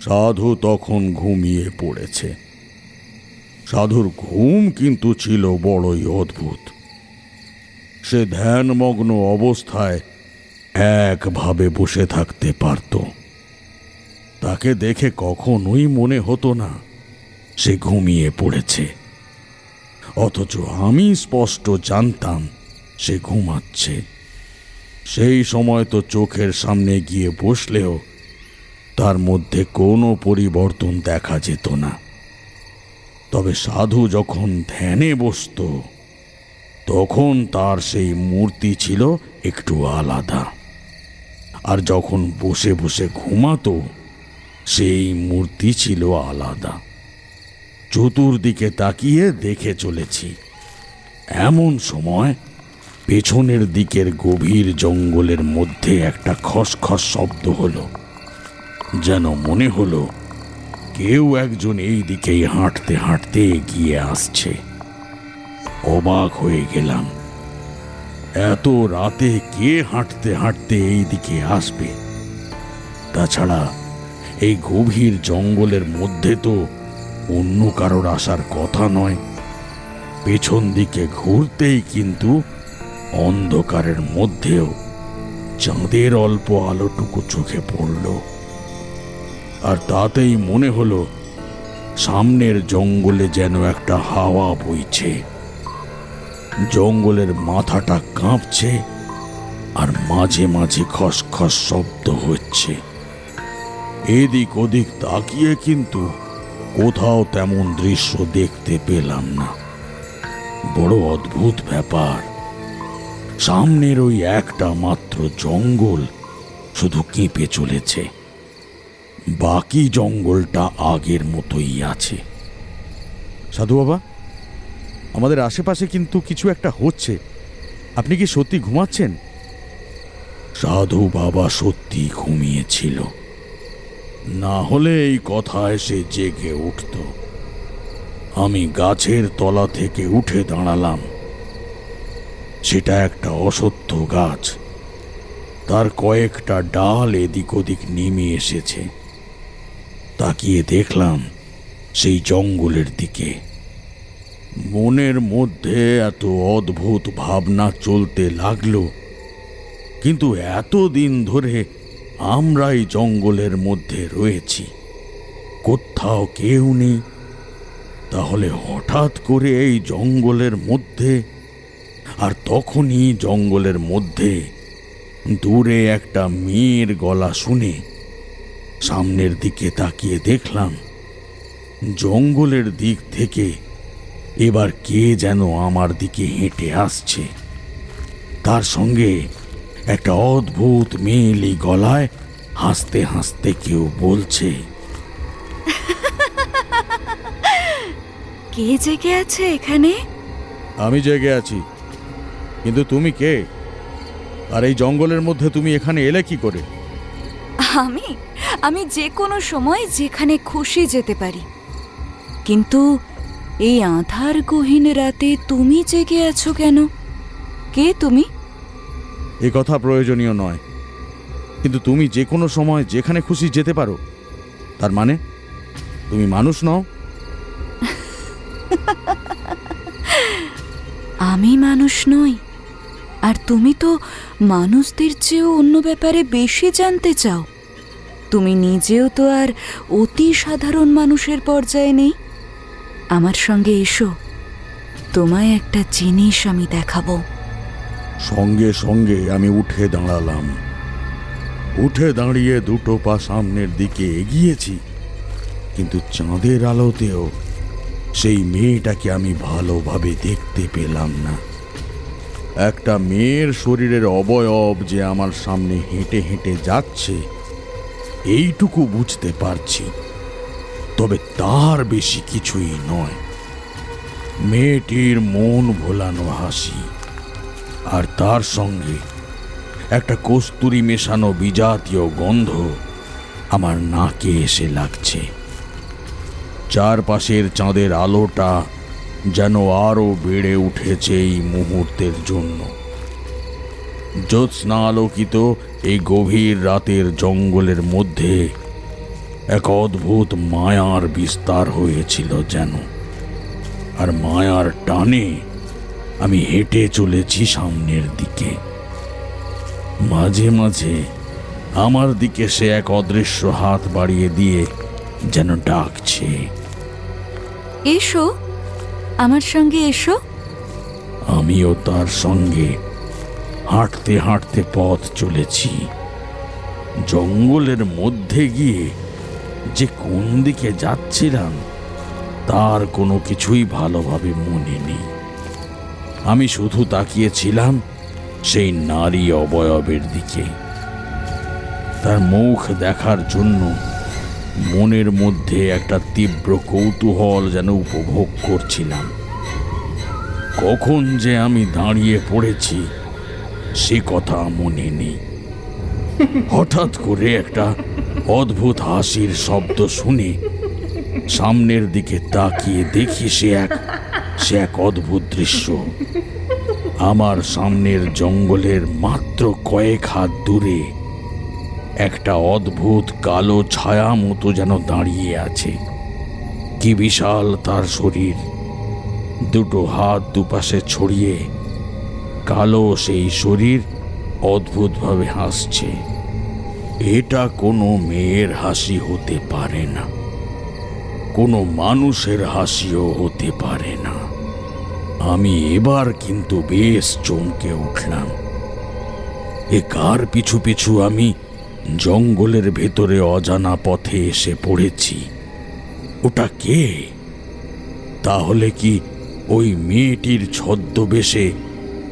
সাধু তখন ঘুমিয়ে পড়েছে। সাধুর ঘুম কিন্তু ছিল বড়ই অদ্ভুত। সে ধ্যানমগ্ন অবস্থায় একভাবে বসে থাকতে পারত। তাকে দেখে কখনোই মনে হতো না সে ঘুমিয়ে পড়েছে, অথচ আমি স্পষ্ট জানতাম সে ঘুমাচ্ছে। সেই সময় তো চোখের সামনে গিয়ে বসলেও তার মধ্যে কোনো পরিবর্তন দেখা যেত না। তবে সাধু যখন ধ্যানে বসত তখন তার সেই মূর্তি ছিল একটু আলাদা, আর যখন বসে বসে ঘুমাতো সেই মূর্তি ছিল আলাদা। চতুর্দিকে তাকিয়ে দেখে চলেছি, এমন সময় পেছনের দিকের গভীর জঙ্গলের মধ্যে একটা খসখস শব্দ হলো। যেন মনে হলো কেউ একজন এই দিকেই হাঁটতে হাঁটতে এগিয়ে আসছে। অবাক হয়ে গেলাম, এত রাতে কে হাঁটতে হাঁটতে এই দিকে আসবে? তাছাড়া এই গভীর জঙ্গলের মধ্যে তো অন্য কারোর আসার কথা নয়। পেছন দিকে ঘুরতেই কিন্তু অন্ধকারের মধ্যেও চাঁদের অল্প আলোটুকু চোখে পড়ল, আর তাতেই মনে হলো সামনের জঙ্গলে যেন একটা হাওয়া বইছে। জঙ্গলের মাথাটা কাঁপছে আর মাঝে মাঝে খসখস শব্দ হচ্ছে। এদিক ওদিক তাকিয়ে কিন্তু কোথাও তেমন দৃশ্য দেখতে পেলাম না। বড় অদ্ভুত ব্যাপার, সামনের ওই একটা মাত্র জঙ্গল শুধু কেঁপে চলেছে, বাকি জঙ্গলটা আগের মতোই আছে। সাধু বাবা, আমাদের আশেপাশে কিন্তু কিছু একটা হচ্ছে। আপনি কি সত্যি ঘুমাচ্ছেন? সাধু বাবা সত্যি ঘুমিয়েছিল, না হলে এই কথায় সে জেগে উঠত। আমি গাছের তলা থেকে উঠে দাঁড়ালাম। সেটা একটা অশ্বত্থ গাছ, তার কয়েকটা ডাল এদিক ওদিক নেমে এসেছে। তাকিয়ে দেখলাম সেই জঙ্গলের দিকে। মনের মধ্যে এত অদ্ভুত ভাবনা চলতে লাগলো, কিন্তু এতদিন ধরে আমরাই জঙ্গলের মধ্যে রয়েছি, কোথাও কেউ নেই। তাহলে হঠাৎ করে এই জঙ্গলের মধ্যে, আর তখনই জঙ্গলের মধ্যে দূরে একটা মেয়ের গলা শুনে সামনের দিকে তাকিয়ে দেখলাম জঙ্গলের দিক থেকে এবার কে যেন আমার দিকে হেঁটে আসছে। তার সঙ্গে একটা অদ্ভুত মেয়েলি গলায় হাসতে হাসতে কেউ বলছে, কে জেগে আছে এখানে? আমি জেগে আছি, কিন্তু তুমি কে? আর এই জঙ্গলের মধ্যে তুমি এখানে এলে কি করে? আমি আমি যে কোনো সময় যেখানে খুশি যেতে পারি, কিন্তু এই আঁধার গহীন রাতে তুমি জেগে আছো কেন? কে তুমি? এ কথা প্রয়োজনীয় নয়, কিন্তু তুমি যে কোনো সময় যেখানে খুশি যেতে পারো, তার মানে তুমি মানুষ নও? আমি মানুষ নই, আর তুমি তো মানুষদের চেয়েও অন্য ব্যাপারে বেশি জানতে চাও। তুমি নিজেও তো আর অতি সাধারণ মানুষের পর্যায়ে নেই। আমার সঙ্গে এসো, তোমায় একটা জিনিস আমি দেখাবো। সঙ্গে সঙ্গে আমি উঠে দাঁড়ালাম। উঠে দাঁড়িয়ে দুটো পা সামনের দিকে এগিয়েছি, কিন্তু চাঁদের আলোতেও সেই মেয়েটাকে আমি ভালোভাবে দেখতে পেলাম না। একটা মেয়ের শরীরের অবয়ব যে আমার সামনে হেঁটে হেঁটে যাচ্ছে এইটুকু বুঝতে পারছি, তবে তার বেশি কিছুই নয়। মেয়েটির মন ভোলানো হাসি, আর তার সঙ্গে একটা কস্তুরী মেশানো বিজাতীয় গন্ধ আমার নাকে এসে লাগছে। চারপাশের চাঁদের আলোটা যেন আরো বেড়ে উঠেছে এই মুহূর্তের জন্য। জ্যোৎস্না আলোকিত এই গভীর রাতের জঙ্গলের মধ্যে এক অদ্ভুত মায়ার বিস্তার হয়েছিল যেন, আর মায়ার টানে আমি হেঁটে চলেছি সামনের দিকে। মাঝে মাঝে আমার দিকে সে এক অদৃশ্য হাত বাড়িয়ে দিয়ে যেন ডাকছে, এসো, আমার সঙ্গে এসো। আমিও তার সঙ্গে হাঁটতে হাঁটতে পথ চলেছি। জঙ্গলের মধ্যে গিয়ে যে কোন দিকে যাচ্ছিলাম তার কোনো কিছুই ভালোভাবে মনে নেই। আমি শুধু তাকিয়েছিলাম সেই নারী অবয়বের দিকে। তার মুখ দেখার জন্য মনের মধ্যে একটা তীব্র কৌতূহল যেন উপভোগ করছিলাম। কখন যে আমি দাঁড়িয়ে পড়েছি সে কথা মনে নেই। হঠাৎ করে একটা অদ্ভুত হাসির শব্দ শুনে সামনের দিকে তাকিয়ে দেখি সে এক অদ্ভুত দৃশ্য। আমার সামনের জঙ্গলের মাত্র কয়েক হাত দূরে একটা অদ্ভুত কালো ছায়া মতো যেন দাঁড়িয়ে আছে। কি বিশাল তার শরীর, দুটো হাত দুপাশে ছড়িয়ে কালো সেই শরীর অদ্ভুতভাবে হাসছে। এটা কোনো মেয়ের হাসি হতে পারে না, কোনো মানুষের হাসিও হতে পারে না। আমি এবার কিন্তু বেশ চমকে উঠলাম। এ কার পিছু পিছু আমি জঙ্গলের ভেতরে অজানা পথে এসে পড়েছি? ওটা কে? তাহলে কি ওই মেয়েটির ছদ্মবেশে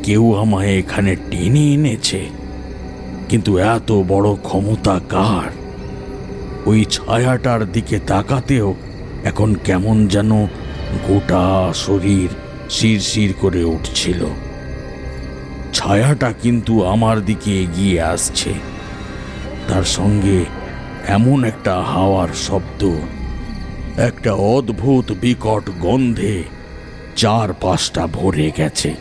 কেউ আমায় এখানে টেনে এনেছে? কিন্তু এত বড় ক্ষমতা কার? ওই ছায়াটার দিকে তাকাতেও এখন কেমন যেন গোটা শরীর শিরশির করে উঠছিল। ছায়াটা কিন্তু আমার দিকে এগিয়ে আসছে, তার সঙ্গে এমন একটা হাওয়ার শব্দ, একটা অদ্ভুত বিকট গন্ধে চারপাশটা ভরে গেছে,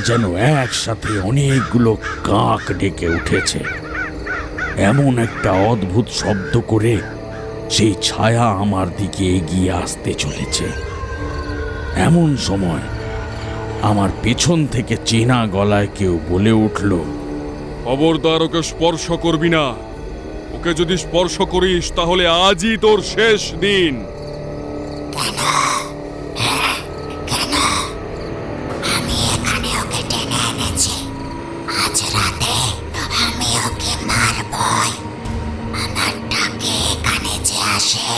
যেন একসাথে অনেকগুলো কাক ডেকে উঠেছে। এমন একটা অদ্ভুত শব্দ করে সেই ছায়া আমার দিকে এগিয়ে আসতে চলেছে। এমন সময় আমার পেছন থেকে চেনা গলায় কেউ বলে উঠল, খবরদার ওকে স্পর্শ করবি না। ওকে যদি স্পর্শ করিস তাহলে আজই তোর শেষ দিন। আমি এখানে ওকে টেনে এনেছি। আজ রাতে আমি ওকে মারবই। আমার ডাকে এখানে যে আসে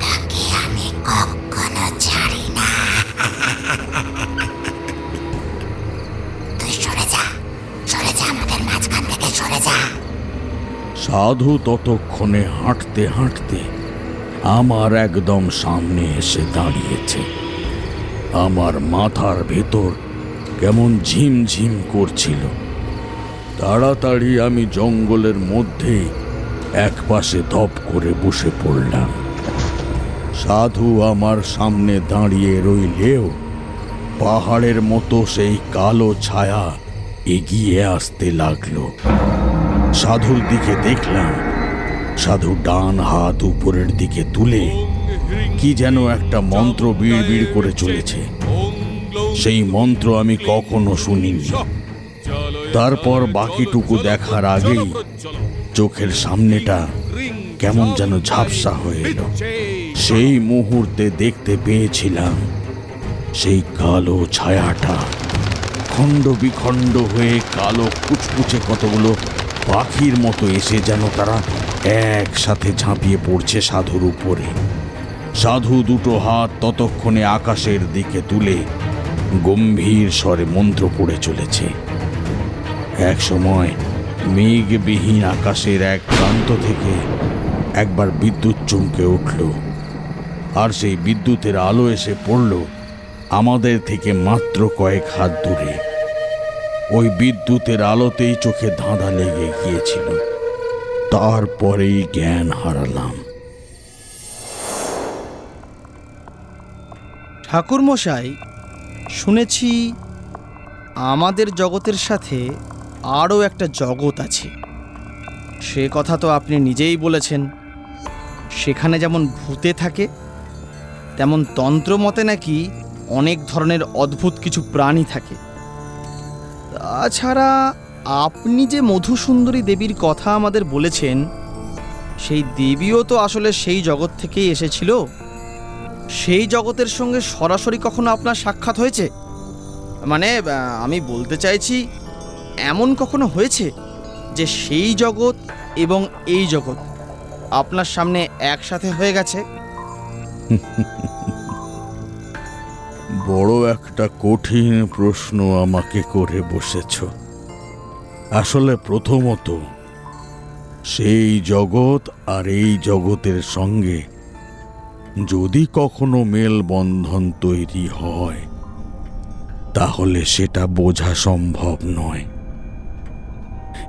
তাকে আমি কখনো ছাড়ি না। তুই সরে যা, সরে যা, আমাদের মাঝখান থেকে সরে যা। সাধু ততক্ষণে হাঁটতে হাঁটতে আমার একদম সামনে এসে দাঁড়িয়েছে। আমার মাথার ভেতর কেমন ঝিমঝিম করছিল। তাড়াতাড়ি আমি জঙ্গলের মধ্যে একপাশে ধপ করে বসে পড়লাম। সাধু আমার সামনে দাঁড়িয়ে রইলেও পাহাড়ের মতো সেই কালো ছায়া এগিয়ে আসতে লাগলো। সাধুর দিকে দেখলাম, সাধু ডান হাত উপরের দিকে তুলে কি যেন একটা মন্ত্র বিড়বিড় করে চলেছে। সেই মন্ত্র আমি কখনো শুনিনি। তারপর বাকিটুকু দেখার আগেই চোখের সামনেটা কেমন যেন ঝাপসা হয়ে এলো। সেই মুহূর্তে দেখতে পেয়েছিলাম সেই কালো ছায়াটা খণ্ড বিখণ্ড হয়ে কালো কুচকুচে কতগুলো পাখির মতো এসে যেন তারা একসাথে ঝাঁপিয়ে পড়ছে সাধুর উপরে। সাধু দুটো হাত ততক্ষণে আকাশের দিকে তুলে গম্ভীর স্বরে মন্ত্র পড়ে চলেছে। এক সময় মেঘবিহীন আকাশের এক প্রান্ত থেকে একবার বিদ্যুৎ চমকে উঠল, আর সেই বিদ্যুতের আলো এসে পড়ল আমাদের থেকে মাত্র কয়েক হাত দূরে। ওই বিদ্যুতের আলোতেই চোখে ধাঁধা লেগে গিয়েছিল। তারপরেই জ্ঞান হারালাম। ঠাকুরমশাই, শুনেছি আমাদের জগতের সাথে আরও একটা জগৎ আছে। সে কথা তো আপনি নিজেই বলেছেন। সেখানে যেমন ভূতে থাকে, তেমন তন্ত্রমতে নাকি অনেক ধরনের অদ্ভুত কিছু প্রাণী থাকে। তাছাড়া আপনি যে মধুসুন্দরী দেবীর কথা আমাদের বলেছেন, সেই দেবীও তো আসলে সেই জগৎ থেকেই এসেছিল। সেই জগতের সঙ্গে সরাসরি কখনো আপনার সাক্ষাৎ হয়েছে? মানে আমি বলতে চাইছি, এমন কখনো হয়েছে যে সেই জগৎ এবং এই জগৎ আপনার সামনে একসাথে হয়ে গেছে? বড় একটা কঠিন প্রশ্ন আমাকে করে বসেছ। আসলে প্রথমত, সেই জগৎ আর এই জগতের সঙ্গে যদি কখনো মেলবন্ধন তৈরি হয়, তাহলে সেটা বোঝা সম্ভব নয়।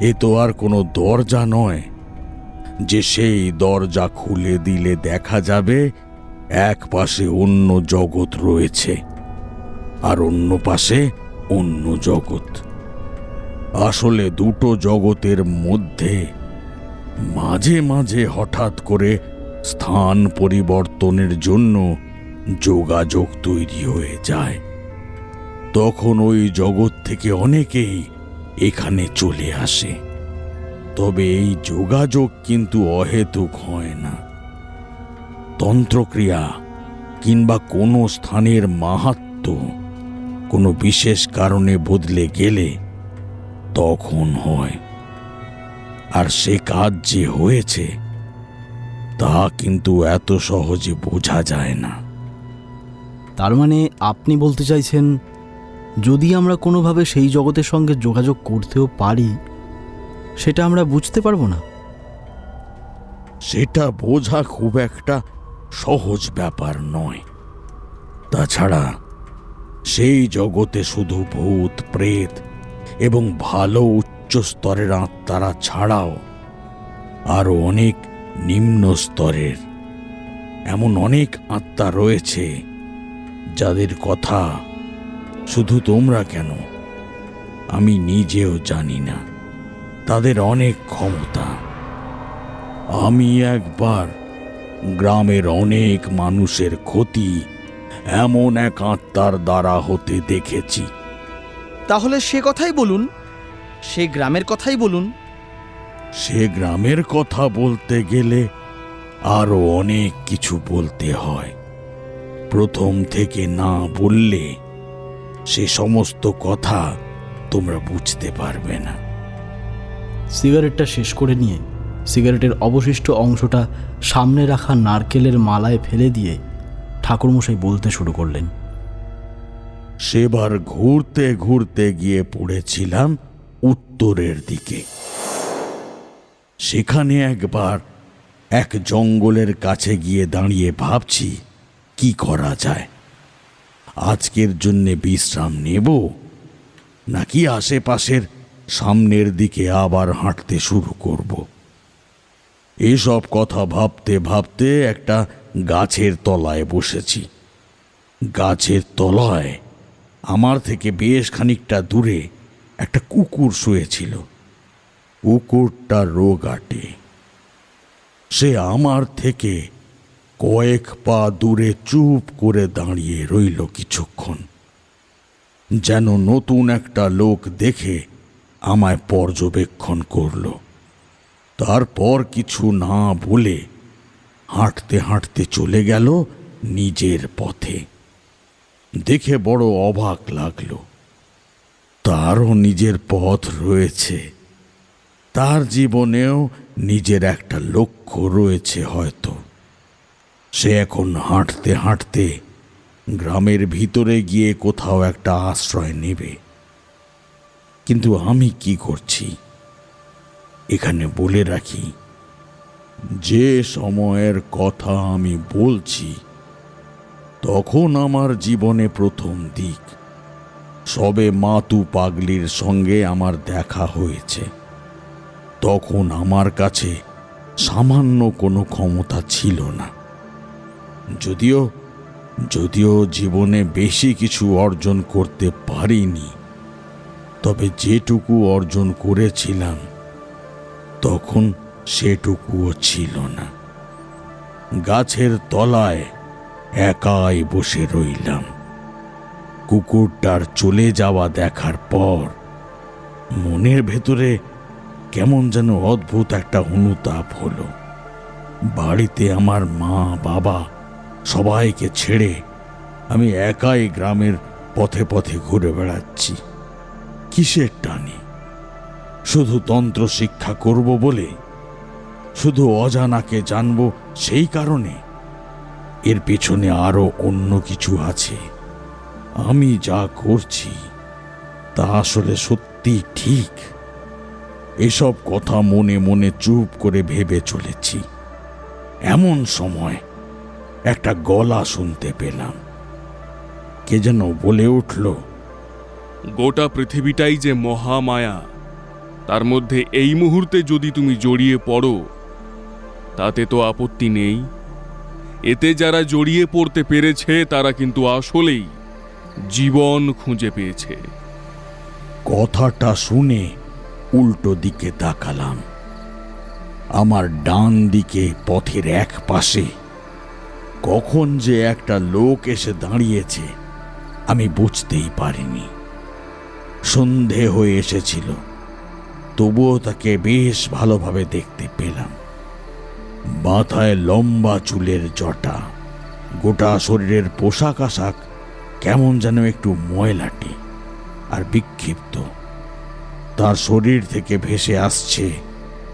এ তো আর কোনো দরজা নয় যে সেই দরজা খুলে দিলে দেখা যাবে এক পাশে অন্য জগৎ রয়েছে আর অন্য পাশে অন্য জগৎ। আসলে দুটো জগতের মধ্যে মাঝে মাঝে হঠাৎ করে স্থান পরিবর্তনের জন্য যোগাযোগ তৈরি হয়ে যায়। তখন ওই জগৎ থেকে অনেকেই এখানে চলে আসে। তবে এই যোগাযোগ কিন্তু অহেতুক হয় না। তন্ত্রক্রিয়া কিংবা কোনো স্থানের মাহাত্ম্য কোনো বিশেষ কারণে বদলে গেলে তখন হয়। আর সে কাজ যে হয়েছে তা কিন্তু এত সহজে বোঝা যায় না। তার মানে আপনি বলতে চাইছেন, যদি আমরা কোনোভাবে সেই জগতের সঙ্গে যোগাযোগ করতেও পারি, সেটা আমরা বুঝতে পারবো না? সেটা বোঝা খুব একটা সহজ ব্যাপার নয়। তাছাড়া সেই জগতে শুধু ভূত, প্রেত এবং ভালো উচ্চ স্তরের আত্মারা ছাড়াও আরও অনেক নিম্ন স্তরের এমন অনেক আত্মা রয়েছে যাদের কথা শুধু তোমরা কেন, আমি নিজেও জানি না। তাদের অনেক ক্ষমতা। আমি একবার গ্রামের অনেক মানুষের ক্ষতি এমন এক আত্মার দ্বারা হতে দেখেছি। তাহলে সে কথাই বলুন, সে গ্রামের কথাই বলুন। সে গ্রামের কথা বলতে গেলে আরো অনেক কিছু বলতে হয়। প্রথম থেকে না বললে সে সমস্ত কথা তোমরা বুঝতে পারবে না। সিগারেটটা শেষ করে নিয়ে সিগারেটের অবশিষ্ট অংশটা সামনে রাখা নারকেলের মালায় ফেলে দিয়ে ঠাকুরমশাই বলতে শুরু করলেন। সেবার ঘুরতে ঘুরতে গিয়ে পড়েছিলাম উত্তরের দিকে। সেখানে একবার এক জঙ্গলের কাছে গিয়ে দাঁড়িয়ে ভাবছি কি করা যায়। আজকের জন্যে বিশ্রাম নেব নাকি আশেপাশের সামনের দিকে আবার হাঁটতে শুরু করব। এসব কথা ভাবতে ভাবতে একটা গাছের তলায় বসেছি। গাছের তলায় আমার থেকে বেশ খানিকটা দূরে একটা কুকুর শুয়েছিল। কুকুরটা রোগাটে। সে আমার থেকে কয়েক পা দূরে চুপ করে দাঁড়িয়ে রইল কিছুক্ষণ, যেন নতুন একটা লোক দেখে আমায় পর্যবেক্ষণ করল। তারপর কিছু না বলে হাঁটতে হাঁটতে চলে গেল নিজের পথে। দেখে বড় অবাক লাগলো। তারও নিজের পথ রয়েছে, তার জীবনেও নিজের একটা লক্ষ্য রয়েছে হয়তো। সে এখন হাঁটতে হাঁটতে গ্রামের ভিতরে গিয়ে কোথাও একটা আশ্রয় নেবে। কিন্তু আমি কি করছি এখানে বলে রাখি, যে সময়ের কথা আমি বলছি তখন আমার জীবনে প্রথম দিক। সবে মাতু পাগলির সঙ্গে আমার দেখা হয়েছে। তখন আমার কাছে সামান্য কোনো ক্ষমতা ছিল না। যদিও জীবনে বেশি কিছু অর্জন করতে পারিনি, তবে যেটুকু অর্জন করেছিলাম তখন সেটুকুও ছিল না। গাছের তলায় একাই বসে রইলাম। কুকুরটার চলে যাওয়া দেখার পর মনের ভেতরে কেমন যেন অদ্ভুত একটা অনুতাপ হলো। বাড়িতে আমার মা বাবা সবাইকে ছেড়ে আমি একাই গ্রামের পথে পথে ঘুরে বেড়াচ্ছি। কিসের টানে? শুধু তন্ত্র শিক্ষা করব বলে? শুধু অজানাকে জানব সেই কারণে? এর পেছনে আরো অন্য কিছু আছে। আমি যা করছি তা আসলে সত্যি ঠিক? এসব কথা মনে মনে চুপ করে ভেবে চলেছি। এমন সময় একটা গলা শুনতে পেলাম। কে যেন বলে উঠল, গোটা পৃথিবীটাই যে মহামায়া, তার মধ্যে এই মুহূর্তে যদি তুমি জড়িয়ে পড়ো তাতে তো আপত্তি নেই। এতে যারা জড়িয়ে পড়তে পেরেছে তারা কিন্তু আসলেই জীবন খুঁজে পেয়েছে। কথাটা শুনে উল্টো দিকে তাকালাম। আমার ডান দিকে পথের এক পাশে কখন যে একটা লোক এসে দাঁড়িয়েছে আমি বুঝতেই পারিনি। সন্ধে হয়ে এসেছিল, তবুও তাকে বেশ ভালোভাবে দেখতে পেলাম। মাথায় লম্বা চুলের জটা, গোটা শরীরের পোশাক আশাক কেমন যেন একটু ময়লাটে আর বিক্ষিপ্ত। তার শরীর থেকে ভেসে আসছে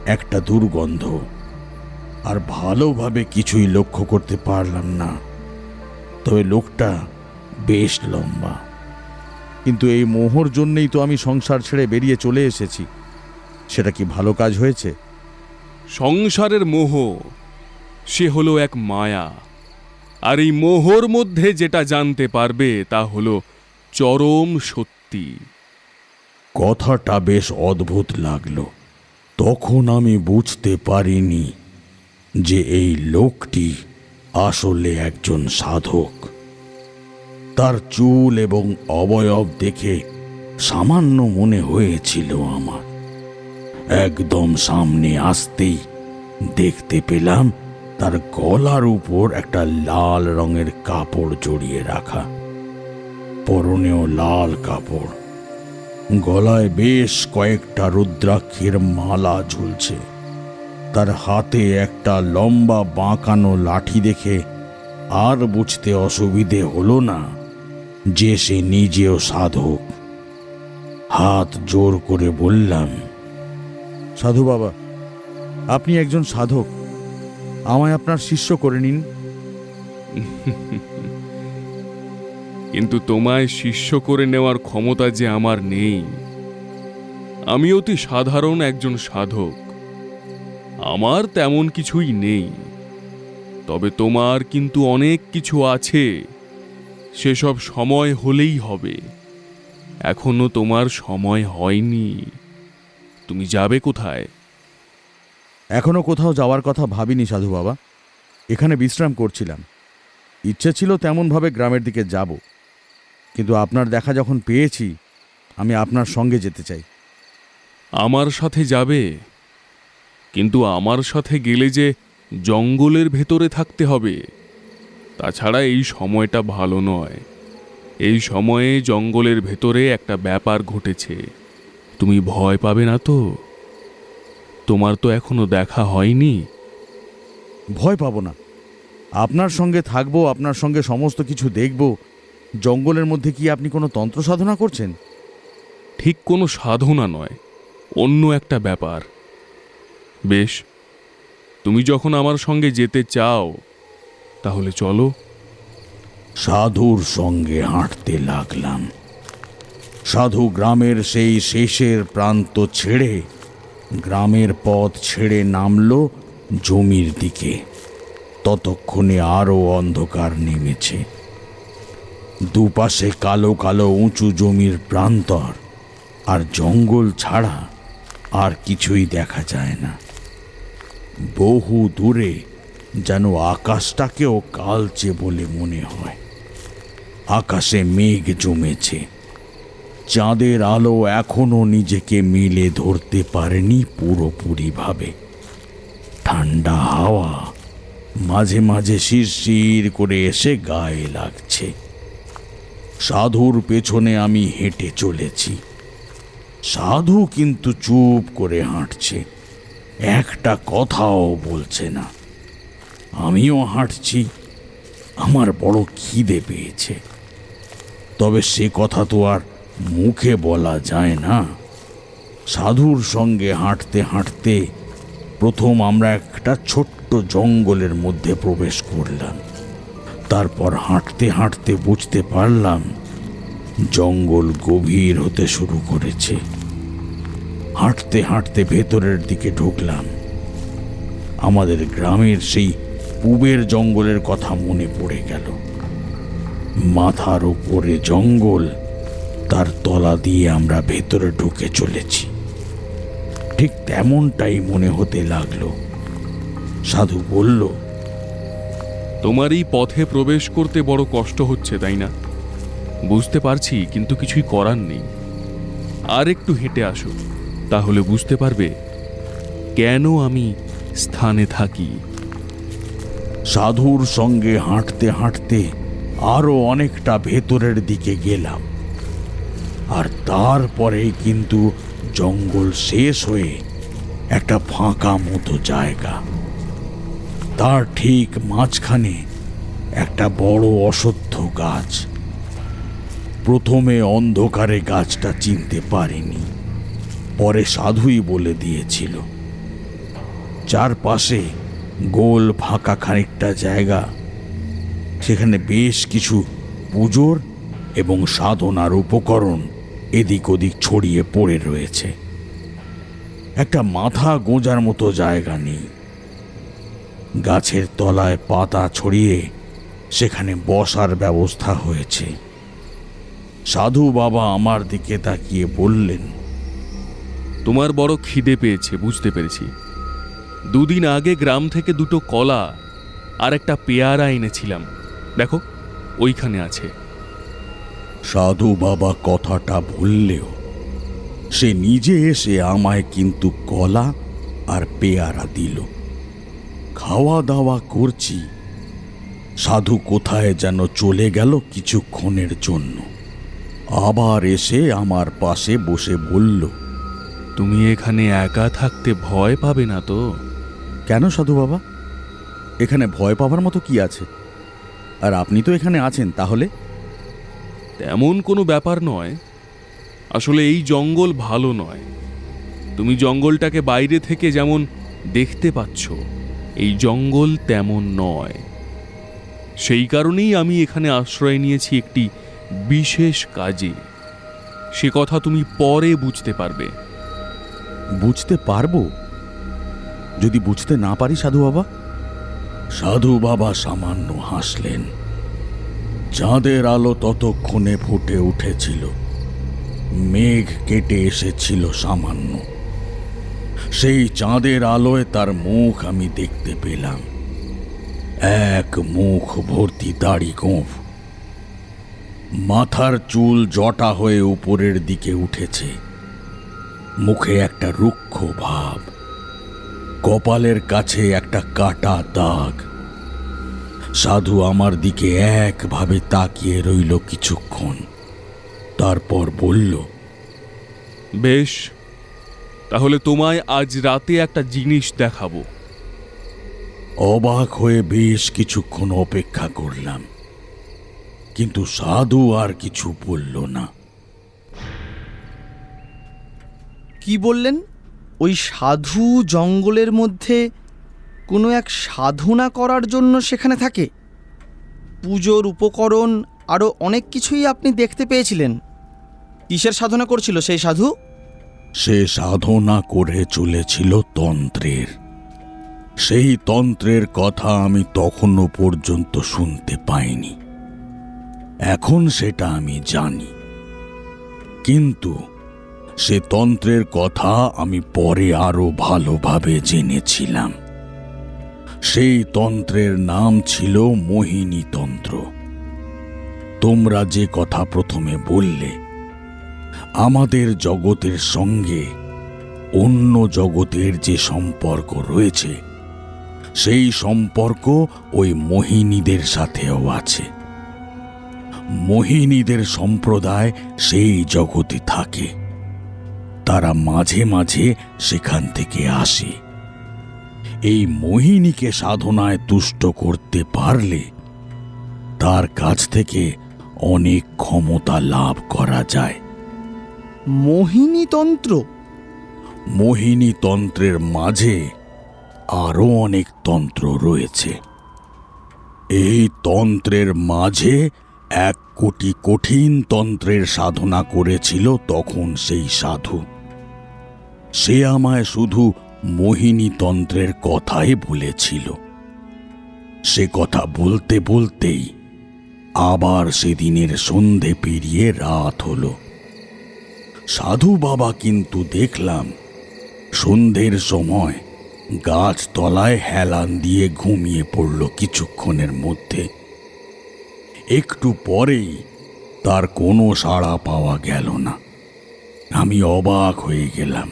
একটা দুর্গন্ধ, আর ভালোভাবে কিছুই লক্ষ্য করতে পারলাম না। তবে লোকটা বেশ লম্বা। কিন্তু এই মোহর জন্যই তো আমি সংসার ছেড়ে বেরিয়ে চলে এসেছি। সেটা কি ভালো কাজ হয়েছে? সংসারের মোহ সে হলো এক মায়া, আর এই মোহর মধ্যে যেটা জানতে পারবে তা হলো চরম সত্যি। কথাটা বেশ অদ্ভুত লাগলো। তখন আমি বুঝতে পারিনি যে এই লোকটি আসলে একজন সাধক। তার চুল এবং অবয়ব দেখে সামান্য মনে হয়েছিল আমার। একদম সামনে আসতেই দেখতে পেলাম তার গলার উপর একটা লাল রঙের কাপড় জড়িয়ে রাখা, পরনেও লাল কাপড়। গলায় বেশ কয়েকটা রুদ্রাক্ষের মালা ঝুলছে। তার হাতে একটা লম্বা বাঁকানো লাঠি দেখে আর বুঝতে অসুবিধে হলো না যে সে নিজেও সাধক। হাত জোর করে বললাম, সাধু বাবা, আপনি একজন সাধক, আমায় আপনার শিষ্য করে নিন। কিন্তু তোমায় শিষ্য করে নেওয়ার ক্ষমতা যে আমার নেই। আমি অতি সাধারণ একজন সাধক, আমার তেমন কিছুই নেই। তবে তোমার কিন্তু অনেক কিছু আছে, সেসব সময় হলেই হবে। এখনো তোমার সময় হয়নি। তুমি যাবে কোথায়? এখনো কোথাও যাওয়ার কথা ভাবিনি সাধু বাবা, এখানে বিশ্রাম করছিলাম। ইচ্ছে ছিল তেমনভাবে গ্রামের দিকে যাব, কিন্তু আপনার দেখা যখন পেয়েছি আমি আপনার সঙ্গে যেতে চাই। আমার সাথে যাবে? কিন্তু আমার সাথে গেলে যে জঙ্গলের ভেতরে থাকতে হবে। তাছাড়া এই সময়টা ভালো নয়। এই সময়ে জঙ্গলের ভেতরে একটা ব্যাপার ঘটেছে। তুমি ভয় পাবে না তো? তোমার তো এখনো দেখা হয়নি। ভয় পাবো না, আপনার সঙ্গে থাকবো, আপনার সঙ্গে সমস্ত কিছু দেখব। জঙ্গলের মধ্যে কি আপনি কোনো তন্ত্র সাধনা করছেন? ঠিক কোনো সাধনা নয়, অন্য একটা ব্যাপার। বেশ, তুমি যখন আমার সঙ্গে যেতে চাও তাহলে চলো। সাধুর সঙ্গে হাঁটতে লাগলাম। সাধু গ্রামের সেই শেষের প্রান্ত ছেড়ে গ্রামের পথ ছেড়ে নামলো জমির দিকে। ততক্ষণে আরো অন্ধকার নেমেছে। দুপাশে কালো কালো উঁচু জমির প্রান্তর, আর জঙ্গল ছাড়া আর কিছুই দেখা যায় না। বহু দূরে যেন আকাশটাকেও কালচে বলে মনে হয়। আকাশে মেঘ জমেছে। চাঁদের আলো এখনো নিজেকে মেলে ধরতে পারেনি পুরোপুরিভাবে। ঠান্ডা হাওয়া মাঝে মাঝে শিরশির করে এসে গায়ে লাগছে। সাধুর পেছনে আমি হেঁটে চলেছি। সাধু কিন্তু চুপ করে হাঁটছে, একটা কথাও বলছে না। আমিও হাঁটছি, আমার বড় খিদে পেয়েছে। তবে সে কথা তো আর মুখে বলা যায় না। সাধুর সঙ্গে হাঁটতে হাঁটতে প্রথম আমরা একটা ছোট্ট জঙ্গলের মধ্যে প্রবেশ করলাম। তারপর হাঁটতে হাঁটতে বুঝতে পারলাম জঙ্গল গভীর হতে শুরু করেছে। হাঁটতে হাঁটতে ভেতরের দিকে ঢুকলাম। আমাদের গ্রামের সেই পূবের জঙ্গলের কথা মনে পড়ে গেল। মাথার উপরে জঙ্গল, তার তলা দিয়ে আমরা ভেতরে ঢুকে চলেছি। ঠিক তেমনটাই মনে হতে লাগলো। সাধু বলল, তোমার এই পথে প্রবেশ করতে বড় কষ্ট হচ্ছে, তাই না? বুঝতে পারছি, কিন্তু কিছুই করার নেই। আর একটু হেঁটে আসো, তাহলে বুঝতে পারবে কেন আমি স্থানে থাকি। সাধুর সঙ্গে হাঁটতে হাঁটতে আরো অনেকটা ভেতরের দিকে গেলাম। আর তারপরে কিন্তু জঙ্গল শেষ হয়ে একটা ফাঁকা মতো জায়গা। তার ঠিক মাঝখানে একটা বড় অশ্বত্থ গাছ। প্রথমে অন্ধকারে গাছটা চিনতে পারিনি, পরে সাধুই বলে দিয়েছিল। চারপাশে গোল ফাঁকা খানিকটা জায়গা, সেখানে বেশ কিছু পুজোর এবং সাধনার উপকরণ এদিক ওদিক ছড়িয়ে পড়ে রয়েছে। একটা মাথা গোঁজার মতো জায়গা নেই। গাছের তলায় পাতা ছড়িয়ে সেখানে বসার ব্যবস্থা হয়েছে। সাধু বাবা আমার দিকে তাকিয়ে বললেন, তোমার বড় খিদে পেয়েছে, বুঝতে পেরেছি। দুদিন আগে গ্রাম থেকে দুটো কলা আর একটা পেয়ারা এনেছিলাম, দেখো ওইখানে আছে। সাধু বাবা কথাটা বললেও সে নিজে এসে আমায় কিন্তু কলা আর পেয়ারা দিল। খাওয়া দাওয়া করছি, সাধু কোথায় যেন চলে গেল কিছুক্ষণের জন্য। আবার এসে আমার পাশে বসে বলল, তুমি এখানে একা থাকতে ভয় পাবে না তো? কেন সাধু বাবা, এখানে ভয় পাবার মতো কি আছে? আর আপনি তো এখানে আছেন, তাহলে? তেমন কোনো ব্যাপার নয়। আসলে এই জঙ্গল ভালো নয়। তুমি জঙ্গলটাকে বাইরে থেকে যেমন দেখতে পাচ্ছ, এই জঙ্গল তেমন নয়। সেই কারণেই আমি এখানে আশ্রয় নিয়েছি একটি বিশেষ কাজে। সে কথা তুমি পরে বুঝতে পারবে। বুঝতে পারবো? যদি বুঝতে না পারি সাধু বাবা? সাধু বাবা সামান্য হাসলেন। চাঁদের আলো ততক্ষণে ফুটে উঠেছিল, মেঘ কেটে এসেছিল সামান্য। সেই চাঁদের আলোয় তার মুখ আমি দেখতে পেলাম। এক মুখ ভর্তি দাড়ি গোঁফ, মাথার চুল জটা হয়ে উপরের দিকে উঠেছে, মুখে একটা রুক্ষ ভাব, কপালের কাছে একটা কাটা দাগ। সাধু আমার দিকে একভাবে তাকিয়ে রইল কিছুক্ষণ, তারপর বলল, বেশ, তাহলে তোমায় আজ রাতে একটা জিনিস দেখাবো। অবাক হয়ে বেশ কিছুক্ষণ অপেক্ষা করলাম, কিন্তু সাধু আর কিছু বলল না। কি বললেন? ওই সাধু জঙ্গলের মধ্যে কোনো এক সাধনা করার জন্য সেখানে থাকে? পুজোর উপকরণ আরও অনেক কিছুই আপনি দেখতে পেয়েছিলেন। কিসের সাধনা করছিল সেই সাধু? সে সাধনা করে চলেছিল তন্ত্রের। সেই তন্ত্রের কথা আমি তখনও পর্যন্ত শুনতে পাইনি। এখন সেটা আমি জানি, কিন্তু সে তন্ত্রের কথা আমি পরে আরো ভালোভাবে জেনেছিলাম। সেই তন্ত্রের নাম ছিল মোহিনী তন্ত্র। তোমরা যে কথা প্রথমে বললে, আমাদের জগতের সঙ্গে অন্য জগতের যে সম্পর্ক রয়েছে, সেই সম্পর্ক ওই মোহিনীদের সাথেও আছে। মোহিনীদের সম্প্রদায় সেই জগতে থাকে। তারা মাঝে মাঝে সেখান থেকে আসে। এই মোহিনীকে সাধনায় তুষ্ট করতে পারলে তার কাছ থেকে অনেক ক্ষমতা লাভ করা যায়। মোহিনী তন্ত্র? মোহিনী তন্ত্রের মাঝে আরও অনেক তন্ত্র রয়েছে। এই তন্ত্রের মাঝে 1 কোটি কঠিন তন্ত্রের সাধনা করেছিল তখন সেই সাধু। সে আমায় শুধু মোহিনী তন্ত্রের কথাই বলেছিল। সে কথা বলতে বলতেই আবার সেদিনের সন্ধে পেরিয়ে রাত হলো। সাধু বাবা কিন্তু দেখলাম সন্ধ্যের সময় গাছ তলায় হেলান দিয়ে ঘুমিয়ে পড়ল কিছুক্ষণের মধ্যে। একটু পরেই তার কোনো সাড়া পাওয়া গেল না। আমি অবাক হয়ে গেলাম।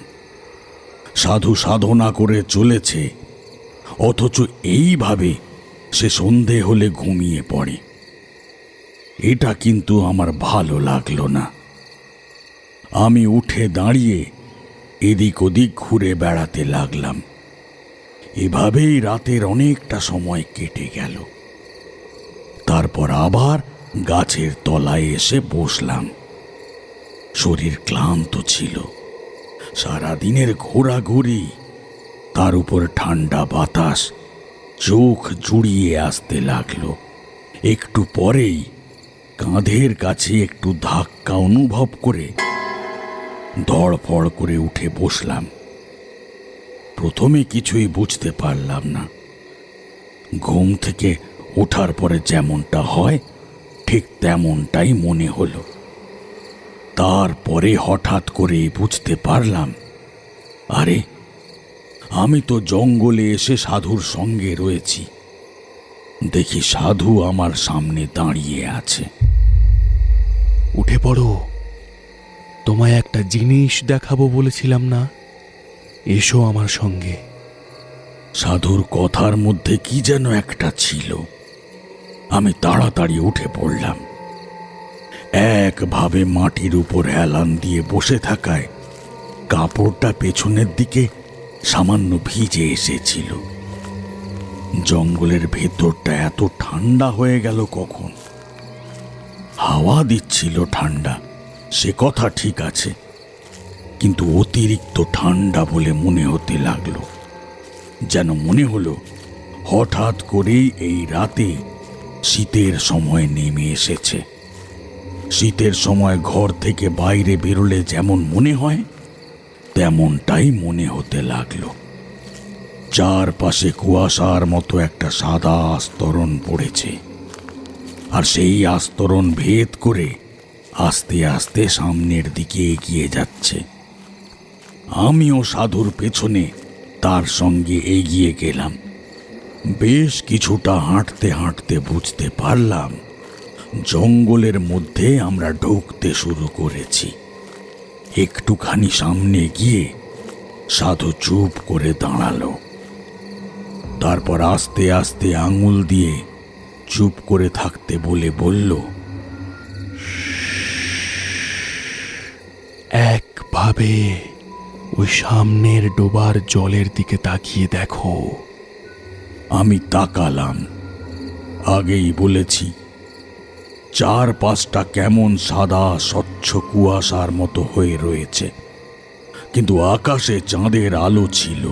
সাধু সাধনা করে চলেছে, অথচ এইভাবে সে সন্ধে হলে ঘুমিয়ে পড়ে। এটা কিন্তু আমার ভালো লাগলো না। আমি উঠে দাঁড়িয়ে এদিক ওদিক ঘুরে বেড়াতে লাগলাম। এভাবেই রাতের অনেকটা সময় কেটে গেল। তারপর আবার গাছের তলায় এসে বসলাম। শরীর ক্লান্ত ছিল। সারাদিনের ঘোরাঘুরি, তার উপর ঠান্ডা বাতাস চোখ জুড়িয়ে আসতে লাগলো। একটু পরেই কাঁধের কাছে একটু ধাক্কা অনুভব করে ধড়ফড় করে উঠে বসলাম। প্রথমে কিছুই বুঝতে পারলাম না। ঘুম থেকে ওঠার পরে যেমনটা হয় ঠিক তেমনটাই মনে হলো। তারপরে হঠাৎ করে বুঝতে পারলাম, আরে আমি তো জঙ্গলে এসে সাধুর সঙ্গে রয়েছি। দেখি সাধু আমার সামনে দাঁড়িয়ে আছে। উঠে পড়ো, তোমায় একটা জিনিস দেখাবো বলেছিলাম না? এসো আমার সঙ্গে। সাধুর কথার মধ্যে কি যেন একটা ছিল। আমি তাড়াতাড়ি উঠে পড়লাম। একভাবে মাটির উপর হেলান দিয়ে বসে থাকায় কাপড়টা পেছনের দিকে সামান্য ভিজে এসেছিল। জঙ্গলের ভেতরটা এত ঠান্ডা হয়ে গেল কখন। হাওয়া দিচ্ছিল ঠান্ডা, সে কথা ঠিক আছে, কিন্তু অতিরিক্ত ঠান্ডা বলে মনে হতে লাগলো। যেন মনে হলো হঠাৎ করেই এই রাতে শীতের সময় নেমে এসেছে। শীতের সময় ঘর থেকে বাইরে বেরোলে যেমন মনে হয় তেমনটাই মনে হতে লাগলো। চারপাশে কুয়াশার মতো একটা সাদা আস্তরণ পড়েছে, আর সেই আস্তরণ ভেদ করে আস্তে আস্তে সামনের দিকে এগিয়ে যাচ্ছে। আমিও সাধুর পেছনে তার সঙ্গে এগিয়ে গেলাম। বেশ কিছুটা হাঁটতে হাঁটতে বুঝতে পারলাম জঙ্গলের মধ্যে আমরা ঢুকতে শুরু করেছি। একটুখানি সামনে গিয়ে সাধু চুপ করে দাঁড়ালো। তারপর আস্তে আস্তে আঙুল দিয়ে চুপ করে থাকতে বলে বলল, একভাবে ওই সামনের ডোবার জলের দিকে তাকিয়ে দেখো। আমি তাকালাম। আগেই বলেছি চারপাশটা কেমন সাদা স্বচ্ছ কুয়াশার মতো হয়ে রয়েছে, কিন্তু আকাশে চাঁদের আলো ছিল।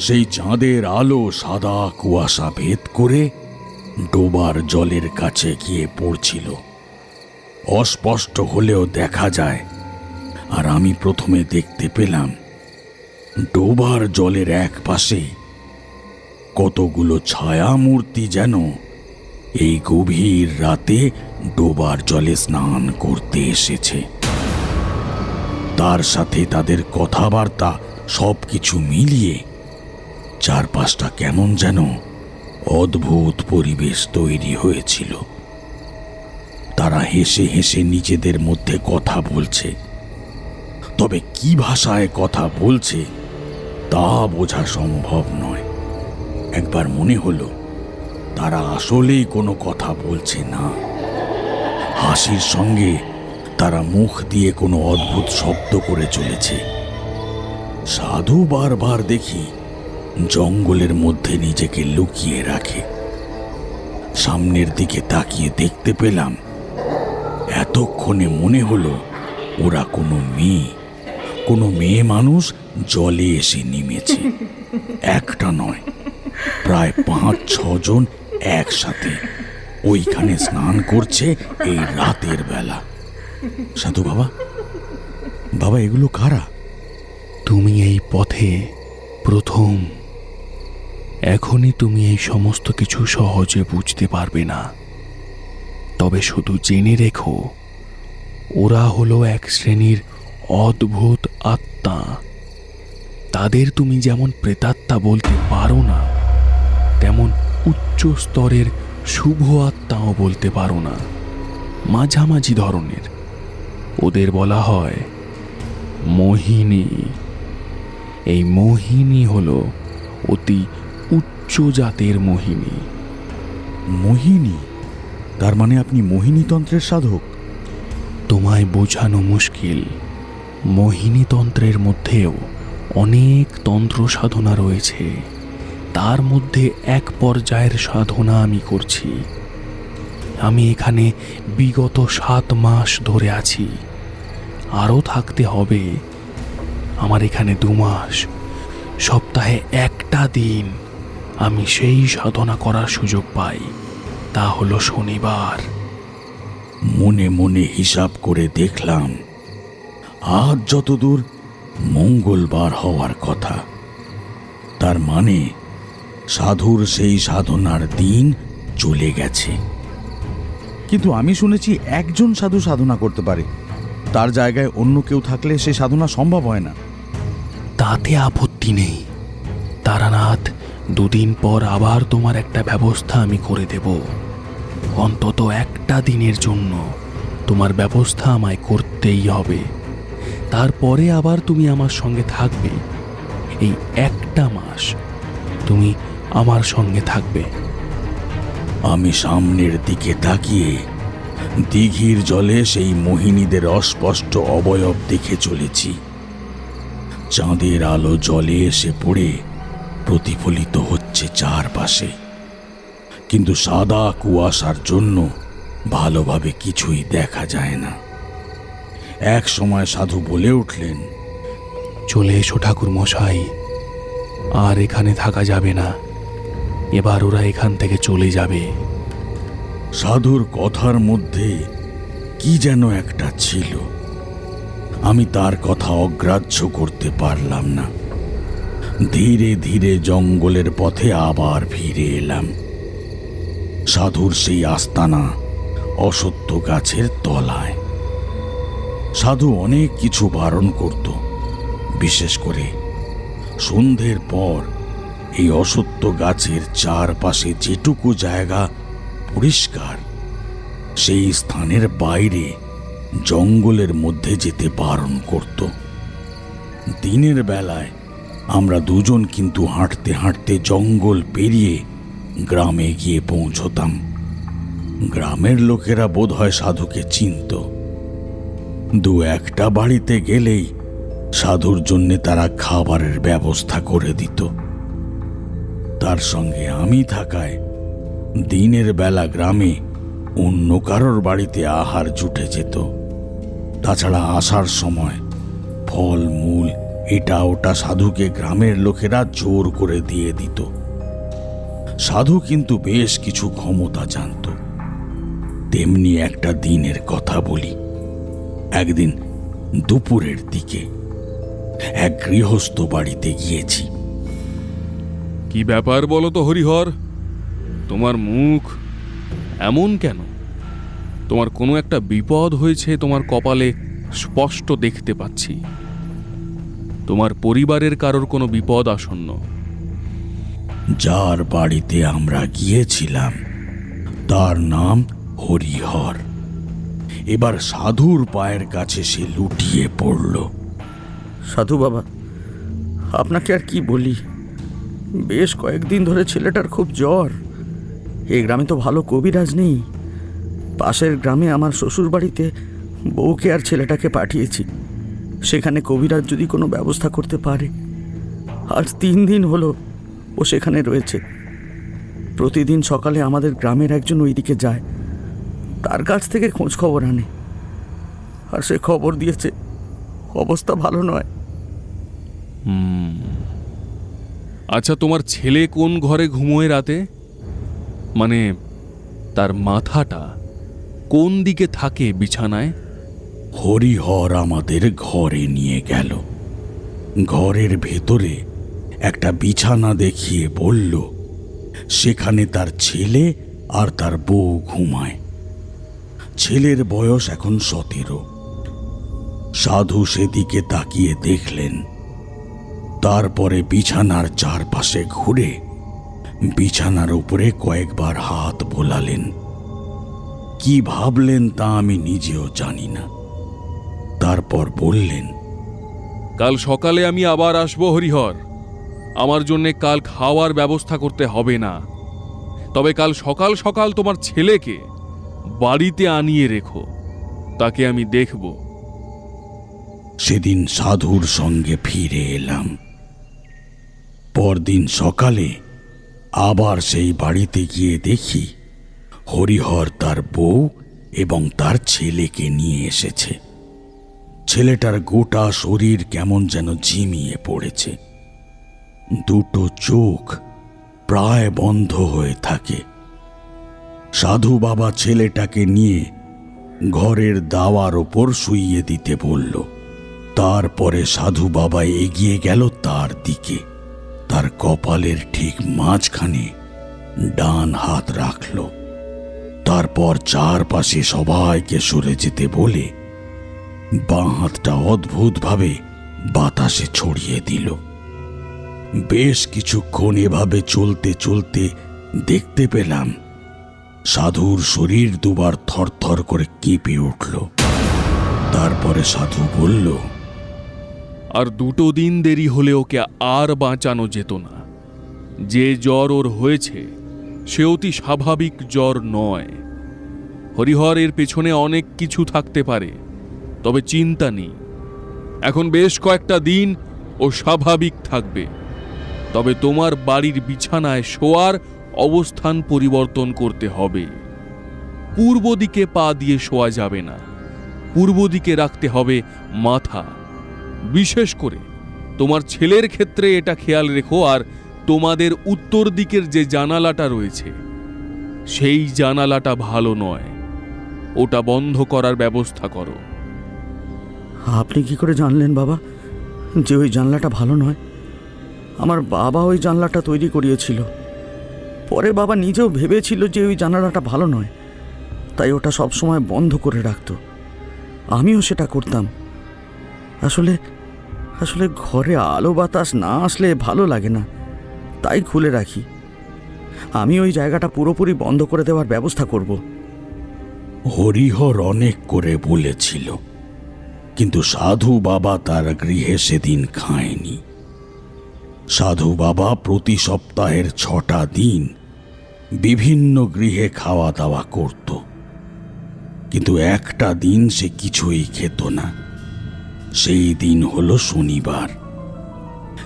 সেই চাঁদের আলো সাদা কুয়াশা ভেদ করে ডোবার জলের কাছে গিয়ে পড়ছিল। অস্পষ্ট হলেও দেখা যায়, আর আমি প্রথমে দেখতে পেলাম ডোবার জলের এক পাশে কতগুলো ছায়া মূর্তি যেন এই গভীর রাতে ডোবার জলে স্নান করতে এসেছে। তার সাথে তাদের কথাবার্তা সবকিছু মিলিয়ে চারপাশটা কেমন যেন অদ্ভুত পরিবেশ তৈরি হয়েছিল। তারা হেসে হেসে নিজেদের মধ্যে কথা বলছে, তবে কি ভাষায় কথা বলছে তা বোঝা সম্ভব নয়। একবার মনে হলো তারা আসলেই কোনো কথা বলছে না। হাসির সঙ্গে তারা মুখ দিয়ে কোনো অদ্ভুত শব্দ করে চলেছে। সাধু বারবার দেখি জঙ্গলের মধ্যে নিজেকে লুকিয়ে রাখে। সামনের দিকে তাকিয়ে দেখতে পেলাম এতক্ষণে মনে হলো ওরা কোনো মেয়ে মানুষ জলে এসে নেমেছে। একটা নয়, প্রায় 5-6 জন একসাথে ওইখানে স্নান করছে এই রাতের বেলা। সাধু বাবা এগুলো কারা? তুমি এই পথে প্রথম। এখনই তুমি এই সমস্ত কিছু সহজে বুঝতে পারবে না, তবে শুধু জেনে রেখো, ওরা হলো এক শ্রেণীর অদ্ভুত আত্মা। তাদের তুমি যেমন প্রেতাত্মা বলতে পারো না, তেমন উচ্চ স্তরের শুভ আত্মাও বলতে পারো না, মাঝামাঝি ধরনের। ওদের বলা হয় মোহিনী। এই মোহিনী হলো অতি উচ্চ জাতের মোহিনী। মোহিনী? তার মানে আপনি মোহিনী তন্ত্রের সাধক? তোমায় বোঝানো মুশকিল। মোহিনী তন্ত্রের মধ্যেও অনেক তন্ত্র সাধনা রয়েছে। তার মধ্যে এক পর্যায়ের সাধনা আমি করছি। আমি এখানে বিগত 7 মাস ধরে আছি, আরও থাকতে হবে। আমার এখানে 2 মাস, সপ্তাহে একটা দিন আমি সেই সাধনা করার সুযোগ পাই, তা হলো শনিবার। মনে মনে হিসাব করে দেখলাম আজ যতদূর মঙ্গলবার হওয়ার কথা, তার মানে সাধুর সেই সাধনার দিন চলে গেছে। কিন্তু আমি শুনেছি একজন সাধু সাধনা করতে পারে, তার জায়গায় অন্য কেউ থাকলে সে সাধনা সম্ভব হয় না। তাতে আপত্তি নেই তারানাথ। 2 দিন পর আবার তোমার একটা ব্যবস্থা আমি করে দেব। অন্তত একটা দিনের জন্য তোমার ব্যবস্থা আমায় করতেই হবে। তারপরে আবার তুমি আমার সঙ্গে থাকবে। এই একটা মাস তুমি আমার সঙ্গে থাকবে। আমি সামনের দিকে তাকিয়ে দিঘির জলে সেই মোহিনীদের অস্পষ্ট অবয়ব দেখে চলেছি। চাঁদের আলো জলে এসে পড়ে প্রতিফলিত হচ্ছে চারপাশে, কিন্তু সাদা কুয়াশার জন্য ভালোভাবে কিছুই দেখা যায় না। এক সময় সাধু বলে উঠলেন, চলে এসো ঠাকুর মশাই, আর এখানে থাকা যাবে না। এবার ওরা এখান থেকে চলে যাবে। সাধুর কথার মধ্যে কি যেন একটা ছিল, আমি তার কথা অগ্রাহ্য করতে পারলাম না। ধীরে ধীরে জঙ্গলের পথে আবার ফিরে এলাম। সাধুর সেই আস্তানা অশ্বত্থ গাছের তলায়। সাধু অনেক কিছু বারণ করত, বিশেষ করে সন্ধ্যের পর এই অশ্বত্থ গাছের চারপাশে যেটুকু জায়গা পরিষ্কার, সেই স্থানের বাইরে জঙ্গলের মধ্যে যেতে বারণ করত। দিনের বেলায় আমরা দুজন কিন্তু হাঁটতে হাঁটতে জঙ্গল পেরিয়ে গ্রামে গিয়ে পৌঁছতাম। গ্রামের লোকেরা বোধহয় সাধুকে চিনত। 2-1টা বাড়িতে গেলেই সাধুর জন্যে তারা খাবারের ব্যবস্থা করে দিত। তার সঙ্গে আমি থাকায় দিনের বেলা গ্রামে অন্য কারোর বাড়িতে আহার জুটে যেত। তাছাড়া আসার সময় ফল মূল এটা ওটা সাধুকে গ্রামের লোকেরা জোর করে দিয়ে দিত। সাধু কিন্তু বেশ কিছু ক্ষমতা জানত। তেমনি একটা দিনের কথা বলি। একদিন দুপুরের দিকে এক গৃহস্থ বাড়িতে গিয়েছি। কি ব্যাপার বলো তো হরিহর, তোমার মুখ এমন কেন? তোমার কোনো একটা বিপদ হয়েছে তোমার কপালে স্পষ্ট দেখতে পাচ্ছি। তোমার পরিবারের কারোর কোনো বিপদ আসন্ন। যার বাড়িতে আমরা গিয়েছিলাম তার নাম হরিহর। এবার সাধুর পায়ের কাছে সে লুটিয়ে পড়ল। সাধু বাবা, আপনাকে আর কি বলি, বেশ কয়েকদিন ধরে ছেলেটার খুব জ্বর। এই গ্রামে তো ভালো কবিরাজ নেই। পাশের গ্রামে আমার শ্বশুর বাড়িতে বউকে আর ছেলেটাকে পাঠিয়েছি। সেখানে কবিরাজ যদি কোনো ব্যবস্থা করতে পারে। আজ 3 দিন হলো ও সেখানে রয়েছে। প্রতিদিন সকালে আমাদের গ্রামের একজন ওইদিকে যায়, তার কাছ থেকে খোঁজ খবর আনে। আর সে খবর দিয়েছে অবস্থা ভালো নয়। আচ্ছা, তোমার ছেলে কোন ঘরে ঘুমোয় রাতে? মানে তার মাথাটা কোন দিকে থাকে বিছানায়? হরিহর আমাদের ঘরে নিয়ে গেল। ঘরের ভেতরে একটা বিছানা দেখিয়ে বলল, সেখানে তার ছেলে আর তার বউ ঘুমায়। ছেলের বয়স এখন 17। সাধু সেদিকে তাকিয়ে দেখলেন, তারপরে বিছানার চারপাশে ঘুরে বিছানার উপরে কয়েকবার হাত বোলালেন। কি ভাবলেন তা আমি নিজেও জানি না। তারপর বললেন, কাল সকালে আমি আবার আসবো হরিহর। আমার জন্যে কাল খাওয়ার ব্যবস্থা করতে হবে না, তবে কাল সকাল সকাল তোমার ছেলেকে বাড়িতে আনিয়ে রেখো, তাকে আমি দেখব। সেদিন সাধুর সঙ্গে ফিরে এলাম। পরদিন সকালে আবার সেই বাড়িতে গিয়ে দেখি হরিহর তার বউ এবং তার ছেলেকে নিয়ে এসেছে। ছেলেটার গোটা শরীর কেমন যেন ঝিমিয়ে পড়েছে। দুটো চোখ প্রায় বন্ধ হয়ে থাকে। সাধু বাবা ছেলেটাকে নিয়ে ঘরের দাওয়ার ওপর শুইয়ে দিতে বলল। তারপরে সাধু বাবা এগিয়ে গেল তার দিকে। তার কপালের ঠিক মাঝখানে ডান হাত রাখল। তারপর চারপাশে সবাইকে সরে যেতে বলে বাঁ হাতটা অদ্ভুতভাবে বাতাসে ছড়িয়ে দিল। বেশ কিছুক্ষণ এভাবে চলতে চলতে দেখতে পেলাম সাধুর শরীর দুবার থরথর করে কেঁপে উঠল। তারপরে সাধু বলল, আর 2 দিন দেরি হলে ওকে আর বাঁচানো যেত না। যে জ্বর ওর হয়েছে সে অতি স্বাভাবিক জ্বর নয়। হরিহর এর পেছনে অনেক কিছু থাকতে পারে, তবে চিন্তা নেই। এখন বেশ কয়েকটা দিন ও স্বাভাবিক থাকবে। তবে তোমার বাড়ির বিছানায় শোয়ার অবস্থান পরিবর্তন করতে হবে। পূর্ব দিকে পা দিয়ে শোয়া যাবে না, পূর্ব দিকে রাখতে হবে মাথা। বিশেষ করে তোমার ছেলের ক্ষেত্রে এটা খেয়াল রেখো। আর তোমাদের উত্তর দিকের যে জানালাটা রয়েছে সেই জানালাটা ভালো নয়, ওটা বন্ধ করার ব্যবস্থা করো। আপনি কি করে জানলেন বাবা যে ওই জানলাটা ভালো নয়? আমার বাবা ওই জানলাটা তৈরি করিয়েছিল। পরে বাবা নিজেও ভেবেছিল যে ওই জানালাটা ভালো নয়, তাই ওটা সবসময় বন্ধ করে রাখত। আমিও সেটা করতাম। আসলে আসলে ঘরে আলো বাতাস না আসলে ভালো লাগে না, তাই খুলে রাখি। আমি ওই জায়গাটা পুরোপুরি বন্ধ করে দেওয়ার ব্যবস্থা করব। হরিহর অনেক করে বলেছিল, কিন্তু সাধু বাবা তার গৃহে সেদিন খায়নি। সাধু বাবা প্রতি সপ্তাহের 6টা দিন বিভিন্ন গৃহে খাওয়া দাওয়া করত, কিন্তু একটা দিন সে কিছুই খেত না। সেই দিন হলো শনিবার।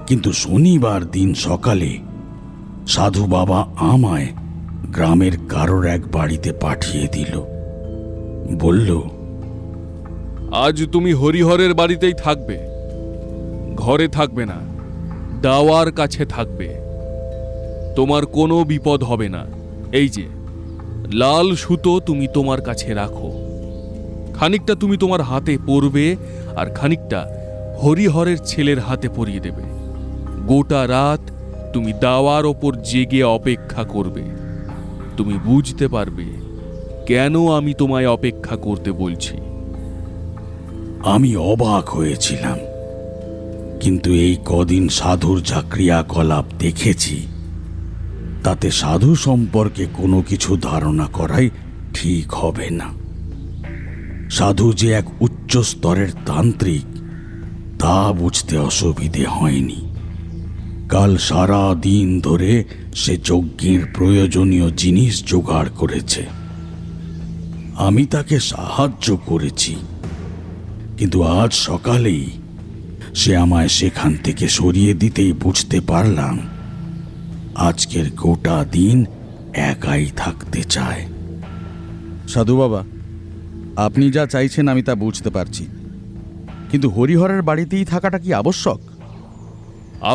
কিন্তু শনিবার দিন সকালে সাধু বাবা আমায় গ্রামের কারোর এক বাড়িতে পাঠিয়ে দিল। বলল, আজ তুমি হরিহরের বাড়িতেই থাকবে, ঘরে থাকবে না, দাওয়ার কাছে থাকবে। তোমার কোনো বিপদ হবে না। এই যে লাল সুতো তুমি তোমার কাছে রাখো। খানিকটা তুমি তোমার হাতে পরবে আর খানিকটা হরিহরের ছেলের হাতে পরিয়ে দেবে। গোটা রাত তুমি দাওয়ার ওপর জেগে অপেক্ষা করবে। তুমি বুঝতে পারবে কেন আমি তোমায় অপেক্ষা করতে বলছি। আমি অবাক হয়েছিলাম, কিন্তু এই কদিন সাধুর যা ক্রিয়াকলাপ দেখেছি তাতে সাধু সম্পর্কে কোনো কিছু ধারণা করাই ঠিক হবে না। সাধু যে এক উচ্চ স্তরের তান্ত্রিক তা বুঝতে অসুবিধে হয়নি, কাল সারা দিন ধরে সে যজ্ঞের প্রয়োজনীয় জিনিস জোগাড় করেছে। আমি তাকে সাহায্য করেছি, কিন্তু আজ সকালেই সে আমায় সেখান থেকে সরিয়ে দিতেই বুঝতে পারলাম আজকের গোটা দিন একাই থাকতে চায়। সাধু বাবা, আপনি যা চাইছেন আমি তা বুঝতে পারছি, কিন্তু হরিহরের বাড়িতেই থাকাটা কি আবশ্যক?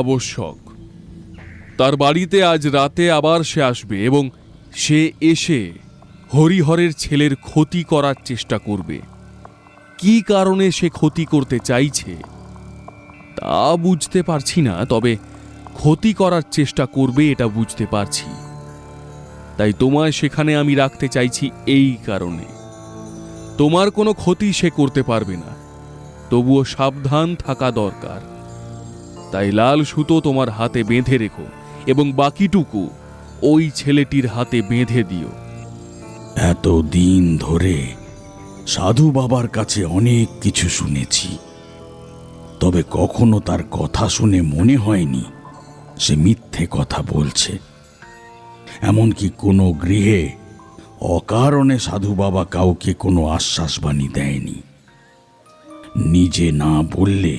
আবশ্যক। তার বাড়িতে আজ রাতে আবার সে আসবে এবং সে এসে হরিহরের ছেলের ক্ষতি করার চেষ্টা করবে। কি কারণে সে ক্ষতি করতে চাইছে তা বুঝতে পারছি না, তবে ক্ষতি করার চেষ্টা করবে এটা বুঝতে পারছি। তাই তোমায় সেখানে আমি রাখতে চাইছি এই কারণে। তোমার কোনো ক্ষতি সে করতে পারবে না, তবুও সাবধান থাকা দরকার। তাই লাল সুতো তোমার হাতে বেঁধে রেখো এবং বাকিটুকু ওই ছেলেটির হাতে বেঁধে দিও। এত দিন ধরে সাধু বাবার কাছে অনেক কিছু শুনেছি, তবে কখনো তার কথা শুনে মনে হয়নি সে মিথ্যে কথা বলছে। এমনকি কোনো গৃহে অকারণে সাধু বাবা কাউকে কোনো আশ্বাসবাণী দেয়নি। নিজে না বললে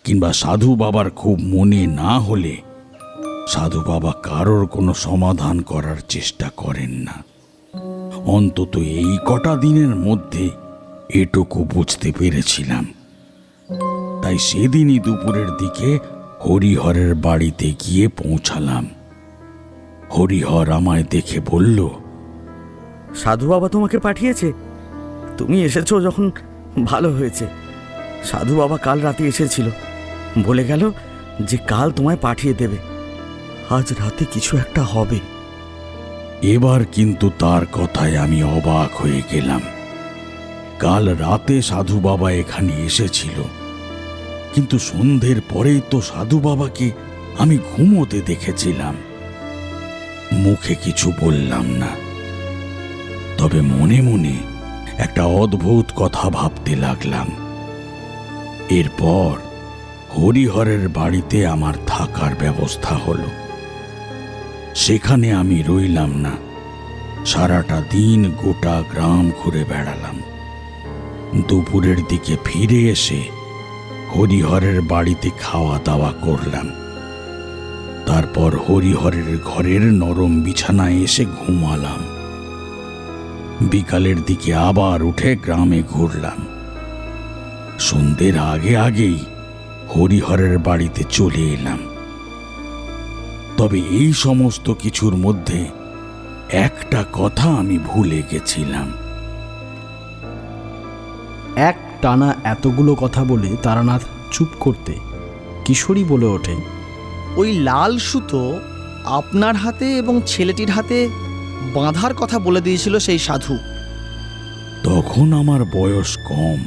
কিংবা সাধু বাবার খুব মনে না হলে সাধু বাবা কারোর কোনো সমাধান করার চেষ্টা করেন না। অন্তত এই কটা দিনের মধ্যে এটুকু বুঝতে পেরেছিলাম। তাই সেদিনই দুপুরের দিকে হরিহরের বাড়িতে গিয়ে পৌঁছালাম। হরিহর আমায় দেখে বলল, সাধু বাবা তোমাকে পাঠিয়েছে? তুমি এসেছো যখন ভালো হয়েছে। সাধু বাবা কাল রাতে এসেছিল, বলে গেল যে কাল তোমায় পাঠিয়ে দেবে। আজ রাতে কিছু একটা হবে। এবার কিন্তু তার কথায় আমি অবাক হয়ে গেলাম। কাল রাতে সাধু বাবা এখানে এসেছিল, কিন্তু সন্ধ্যের পরেই তো সাধু বাবাকে আমি ঘুমোতে দেখেছিলাম। মুখে কিছু বললাম না, তবে মনে মনে একটা অদ্ভুত কথা ভাবতে লাগলাম। এরপর হরিহরের বাড়িতে আমার থাকার ব্যবস্থা হলো। সেখানে আমি রইলাম না, সারাটা দিন গোটা গ্রাম ঘুরে বেড়ালাম। দুপুরের দিকে ফিরে এসে হরিহরের বাড়িতে খাওয়া দাওয়া করলাম। তারপর হরিহরের ঘরের নরম বিছানায় এসে ঘুমালাম। বিকালের দিকে আবার উঠে গ্রামে ঘুরলাম। সন্ধ্যের আগে আগেই হরিহরের বাড়িতে চলে এলাম। তবে এই সমস্ত কিছুর মধ্যে একটা কথা আমি ভুলে গেছিলাম। এক টানা এতগুলো কথা বলে তারানাথ চুপ করতে কিশোরী বলে ওঠে, ওই লাল সুতো আপনার হাতে এবং ছেলেটির হাতে বাঁধার কথা বলে দিয়েছিল সেই সাধু। তখন আমার বয়স কম।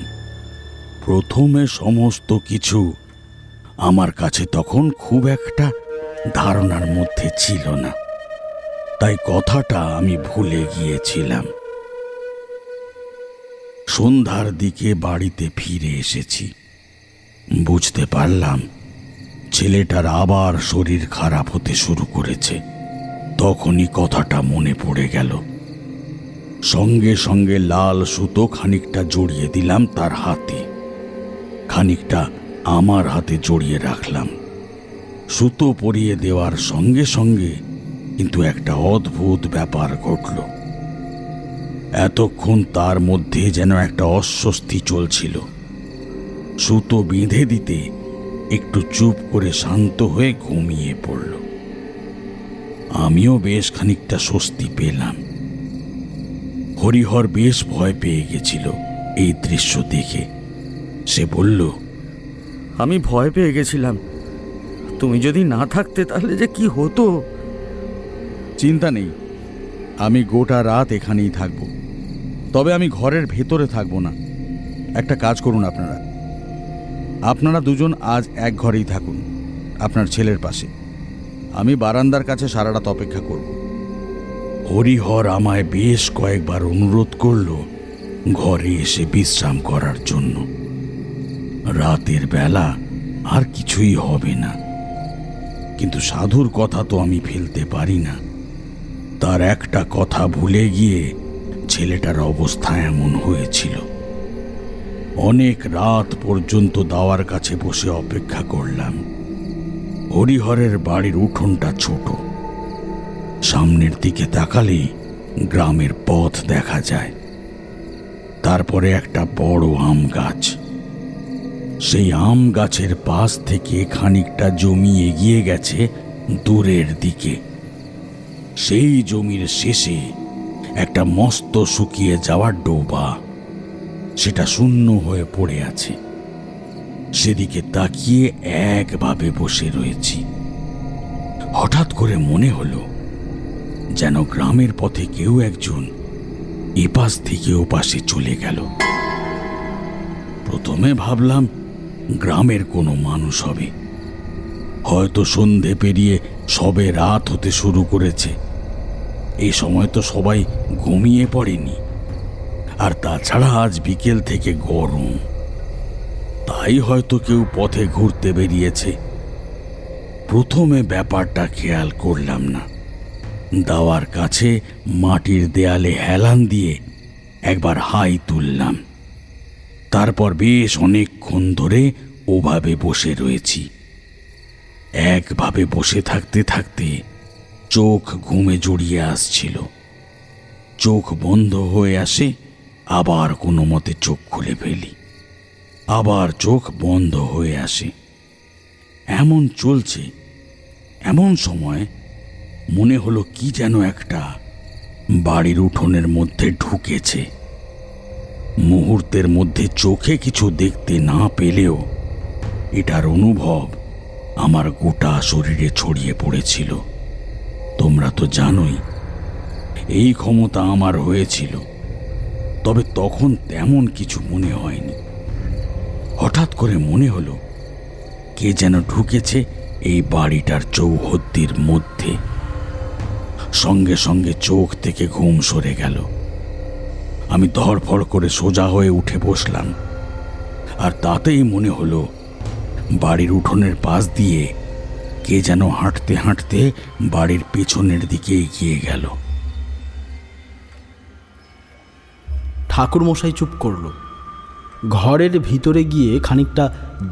প্রথমে সমস্ত কিছু আমার কাছে তখন খুব একটা ধারণার মধ্যে ছিল না, তাই কথাটা আমি ভুলে গিয়েছিলাম। সন্ধ্যার দিকে বাড়িতে ফিরে এসেছি। বুঝতে পারলাম ছেলেটার আবার শরীর খারাপ হতে শুরু করেছে। তখনই কথাটা মনে পড়ে গেল। সঙ্গে সঙ্গে লাল সুতো খানিকটা জড়িয়ে দিলাম তার হাতে, খানিকটা আমার হাতে জড়িয়ে রাখলাম। সুতো পরিয়ে দেওয়ার সঙ্গে সঙ্গে কিন্তু একটা অদ্ভুত ব্যাপার ঘটল। এতক্ষণ তার মধ্যে যেন একটা অস্বস্তি চলছিল। সুতো বেঁধে দিতে একটু চুপ করে শান্ত হয়ে ঘুমিয়ে পড়ল। আমিও বেশ খানিকটা স্বস্তি পেলাম। হরিহর বেশ ভয় পেয়ে গেছিল এই দৃশ্য দেখে। সে বলল, আমি ভয় পেয়ে গেছিলাম। তুমি যদি না থাকতে তাহলে যে কি হতো। চিন্তা নেই, আমি গোটা রাত এখানেই থাকব। তবে আমি ঘরের ভেতরে থাকব না। একটা কাজ করুন, আপনারা দুজন আজ এক ঘরেই থাকুন, আপনার ছেলের পাশে। আমি বারান্দার কাছে সারা রাত অপেক্ষা করব। হরিহর আমায় বেশ কয়েকবার অনুরোধ করল ঘরে এসে বিশ্রাম করার জন্য। রাতের বেলা আর কিছুই হবে না। কিন্তু সাধুর কথা তো আমি ফেলতে পারি না। তার একটা কথা ভুলে গিয়ে ছেলেটার অবস্থা এমন হয়েছিল। অনেক রাত পর্যন্ত দাওয়ার কাছে বসে অপেক্ষা করলাম। হরিহরের বাড়ির উঠোনটা ছোট, সামনের দিকে তাকালেই গ্রামের পথ দেখা যায়। তারপরে একটা বড় আম গাছ। সেই আম গাছের পাশ থেকে খানিকটা জমি এগিয়ে গেছে দূরের দিকে। সেই জমির শেষে একটা মস্ত শুকিয়ে যাওয়ার ডোবা, সেটা শূন্য হয়ে পড়ে আছে। সেদিকে তাকিয়ে একভাবে বসে রয়েছি। হঠাৎ করে মনে হলো যেন গ্রামের পথে কেউ একজন এপাশ থেকে ওপাশে চলে গেল। প্রথমে ভাবলাম গ্রামের কোনো মানুষ হবে, হয়তো সন্ধে পেরিয়ে সবে রাত হতে শুরু করেছে। এই সময় তো সবাই ঘুমিয়ে পড়েনি, আর তাছাড়া আজ বিকেল থেকে গরম, তাই হয়তো কেউ পথে ঘুরতে বেরিয়েছে। প্রথমে ব্যাপারটা খেয়াল করলাম না। দাওয়ার কাছে মাটির দেয়ালে হেলান দিয়ে একবার হাই তুললাম। তারপর বেশ অনেকক্ষণ ধরে ওভাবে বসে রয়েছি। একভাবে বসে থাকতে থাকতে চোখ ঘুমে জড়িয়ে আসছিল। চোখ বন্ধ হয়ে আসে, আবার কোনো মতে চোখ খুলে ফেলি, আবার চোখ বন্ধ হয়ে আসে। এমন চলছে। এমন সময় মনে হলো কি যেন একটা বাড়ির উঠোনের মধ্যে ঢুকেছে। মুহূর্তের মধ্যে চোখে কিছু দেখতে না পেলেও এটার অনুভব আমার গোটা শরীরে ছড়িয়ে পড়েছিল। তোমরা তো জানোই এই ক্ষমতা আমার হয়েছিল, তবে তখন তেমন কিছু মনে হয়নি। হঠাৎ করে মনে হলো কে যেন ঢুকেছে এই বাড়িটার চৌহদ্দির মধ্যে। সঙ্গে সঙ্গে চোখ থেকে ঘুম সরে গেল। আমি ধড়ফড় করে সোজা হয়ে উঠে বসলাম, আর তাতেই মনে হলো বাড়ির উঠোনের পাশ দিয়ে কে যেন হাঁটতে হাঁটতে বাড়ির পেছনের দিকে এগিয়ে গেল। ঠাকুরমশাই চুপ করল। ঘরের ভিতরে গিয়ে খানিকটা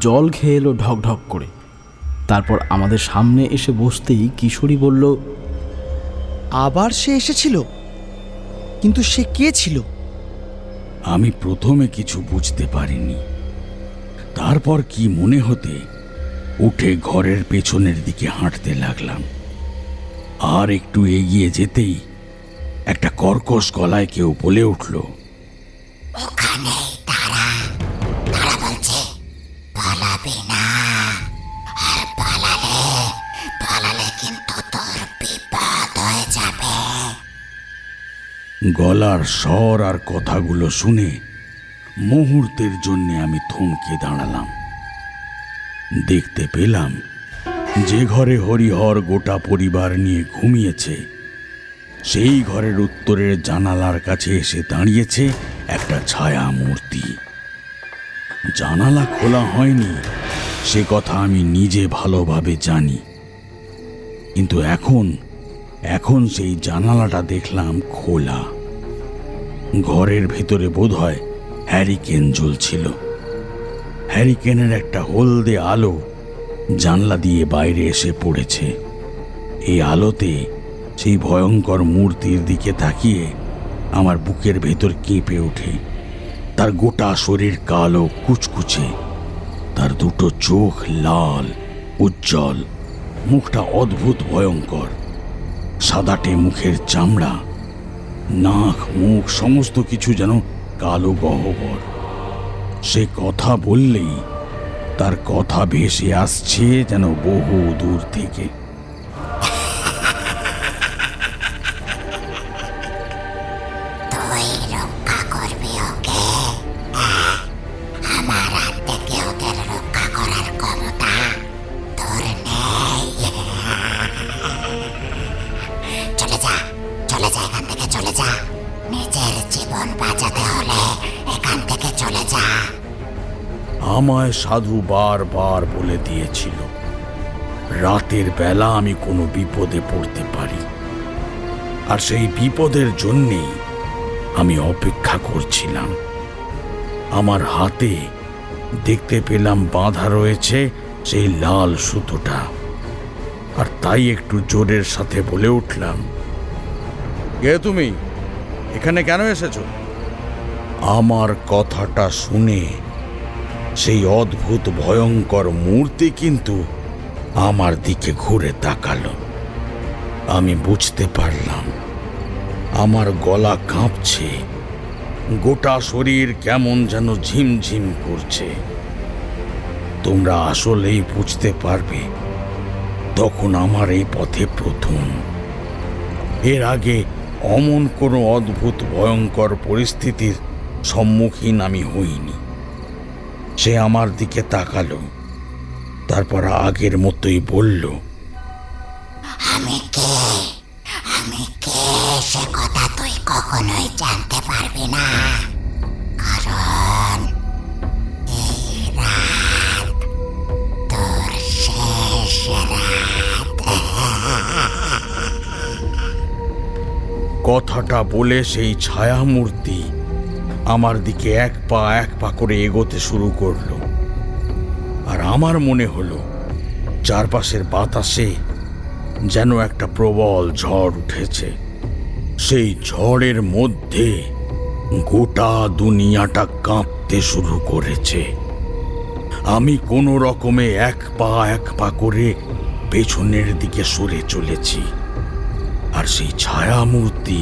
জল খেয়ে এলো ঢক ঢক করে। তারপর আমাদের সামনে এসে বসতেই কিশোরী বলল, আবার সে এসেছিল? কিন্তু সে কে ছিল? আমি প্রথমে কিছু বুঝতে পারিনি। তারপর কি মনে হতে উঠে ঘরের পেছনের দিকে হাঁটতে লাগলাম। আর একটু এগিয়ে যেতেই একটা কর্কশ গলায় কেউ বলে উঠল, ওখানেই তারা বলছে পালাবি না, আর পালালে কিন্তু তোর বিপদ হয়ে যাবে। গলার স্বর আর কথাগুলো শুনে মুহূর্তের জন্য আমি থমকে দাঁড়ালাম। দেখতে পেলাম যে ঘরে হরিহর গোটা পরিবার নিয়ে ঘুমিয়েছে, সেই ঘরের উত্তরের জানালার কাছে এসে দাঁড়িয়েছে একটা ছায়া মূর্তি। জানালা খোলা হয়নি সে কথা আমি নিজে ভালোভাবে জানি, কিন্তু এখন সেই জানালাটা দেখলাম খোলা। ঘরের ভেতরে বোধহয় হ্যারিকেন জ্বলছিল। হ্যারিকেনের একটা হলদে আলো জানলা দিয়ে বাইরে এসে পড়েছে। এই আলোতে সেই ভয়ঙ্কর মূর্তির দিকে তাকিয়ে আমার বুকের ভেতর কেঁপে ওঠে। তার গোটা শরীর কালো কুচকুচে, তার দুটো চোখ লাল উজ্জ্বল, মুখটা অদ্ভুত ভয়ঙ্কর। সাদাটে মুখের চামড়া, নাক মুখ সমস্ত কিছু যেন কালো গহ্বর। সে কথা বললেই তার কথা ভেসে আসছে যেন বহু দূর থেকে। তুই রক্ষা করবি ওকে? আমার হাত থেকে ওদের রক্ষা করার ক্ষমতা তোর নেই। চলে যা এখান থেকে, চলে যা। নিজের জীবন বাঁচাতে হলে এখান থেকে চলে যা। আমায় সাধু বারবার বলে দিয়েছিল রাতের বেলা আমি কোনো বিপদে পড়তে পারি, আর সেই বিপদের জন্যেই আমি অপেক্ষা করছিলাম। আমার হাতে দেখতে পেলাম বাঁধা রয়েছে সেই লাল সুতোটা, আর তাই একটু জোরের সাথে বলে উঠলাম, কে তুমি? এখানে কেন এসেছো? আমার কথাটা শুনে সেই অদ্ভুত ভয়ঙ্কর মূর্তি কিন্তু আমার দিকে ঘুরে তাকালো। আমি বুঝতে পারলাম আমার গলা কাঁপছে, গোটা শরীর কেমন যেন ঝিমঝিম করছে। তোমরা আসলেই বুঝতে পারবে তখন আমার এই পথে প্রথম। এর আগে অমন কোনো অদ্ভুত ভয়ঙ্কর পরিস্থিতির সম্মুখীন আমি হইনি। সে আমার দিকে তাকালো, তারপর আগের মতোই বলল, আমি কে সে কথা তুই কখনোই জানতে পারবি না, কারণ এই রাত তোর শেষ রাত। কথাটা বলে সেই ছায়ামূর্তি আমার দিকে এক পা করে এগোতে শুরু করলো। আর আমার মনে হলো চারপাশের বাতাসে যেন একটা প্রবল ঝড় উঠেছে। সেই ঝড়ের মধ্যে গোটা দুনিয়াটা কাঁপতে শুরু করেছে। আমি কোনো রকমে এক পা করে পেছনের দিকে সরে চলেছি, আর সেই ছায়ামূর্তি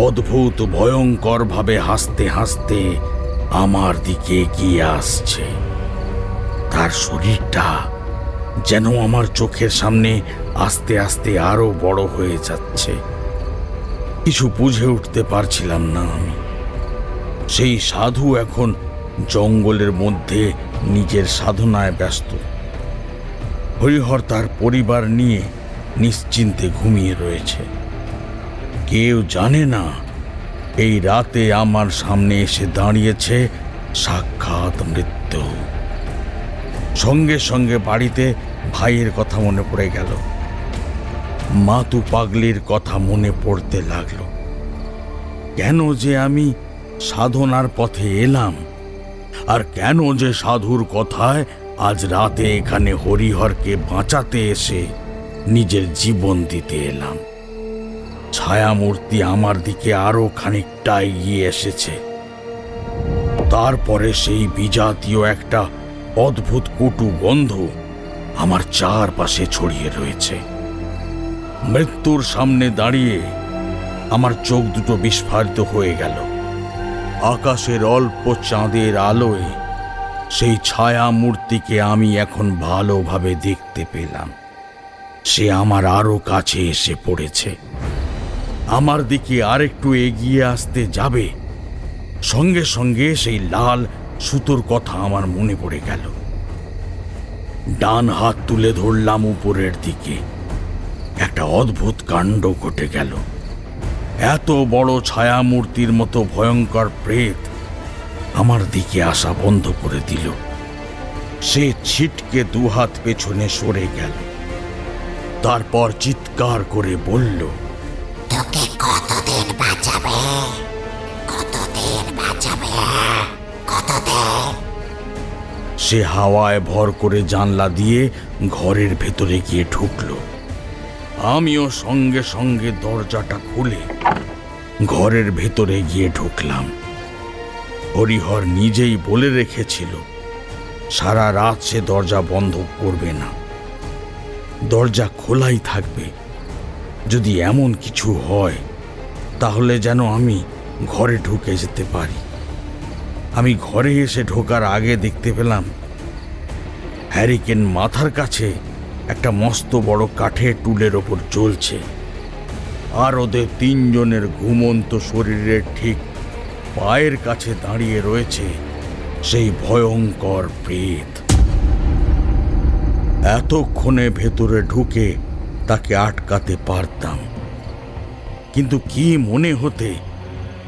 অদ্ভুত ভয়ঙ্কর ভাবে হাসতে হাসতে আমার দিকে এগিয়ে আসছে। তার শরীরটা যেন আমার চোখের সামনে আস্তে আস্তে আরো বড় হয়ে যাচ্ছে। কিছু বুঝে উঠতে পারছিলাম না আমি। সেই সাধু এখন জঙ্গলের মধ্যে নিজের সাধনায় ব্যস্ত। হরিহর তার পরিবার নিয়ে নিশ্চিন্তে ঘুমিয়ে রয়েছে। কেউ জানে না এই রাতে আমার সামনে এসে দাঁড়িয়েছে সাক্ষাৎ মৃত্যু। সঙ্গে সঙ্গে বাড়িতে ভাইয়ের কথা মনে পড়ে গেল। মাতু পাগলির কথা মনে পড়তে লাগলো। কেন যে আমি সাধনার পথে এলাম, আর কেন যে সাধুর কথায় আজ রাতে এখানে হরিহরকে বাঁচাতে এসে নিজের জীবন দিতে এলাম। ছায়ামূর্তি আমার দিকে আরো খানিকটা এগিয়ে এসেছে। তারপরে সেই বিজাতীয় একটা অদ্ভুত কটু গন্ধ আমার চারপাশে ছড়িয়ে রয়েছে। মৃত্যুর সামনে দাঁড়িয়ে আমার চোখ দুটো বিস্ফারিত হয়ে গেল। আকাশের অল্প চাঁদের আলোয় সেই ছায়ামূর্তিকে আমি এখন ভালোভাবে দেখতে পেলাম। সে আমার আরো কাছে এসে পড়েছে। আমার দিকে আরেকটু এগিয়ে আসতে যাবে, সঙ্গে সঙ্গে সেই লাল সুতোর কথা আমার মনে পড়ে গেল। ডান হাত তুলে ধরলাম উপরের দিকে। একটা অদ্ভুত কাণ্ড ঘটে গেল। এত বড় ছায়ামূর্তির মতো ভয়ঙ্কর প্রেত আমার দিকে আসা বন্ধ করে দিল। সে ছিটকে দুহাত পেছনে সরে গেল। তারপর চিৎকার করে বলল, তোকে কতদিন বাঁচাবে, কতদিন বাঁচাবে, কতদিন? সে হাওয়ায় ভর করে জানলা দিয়ে ঘরের ভেতরে গিয়ে ঢুকল। আমিও সঙ্গে সঙ্গে দরজাটা খুলে ঘরের ভেতরে গিয়ে ঢুকলাম। হরিহর নিজেই বলে রেখেছিল সারা রাত সে দরজা বন্ধ করবে না, দরজা খোলাই থাকবে। যদি এমন কিছু হয় তাহলে যেন আমি ঘরে ঢুকে যেতে পারি। আমি ঘরে এসে ঢোকার আগে দেখতে পেলাম হ্যারিকেন মাথার কাছে একটা মস্ত বড় কাঠের টুলের ওপর চলছে, আর ওদের তিনজনের ঘুমন্ত শরীরের ঠিক পায়ের কাছে দাঁড়িয়ে রয়েছে সেই ভয়ঙ্কর প্রেত। এতক্ষণে ভেতরে ঢুকে তাকে আটকাতে পারতাম, কিন্তু কি মনে হতে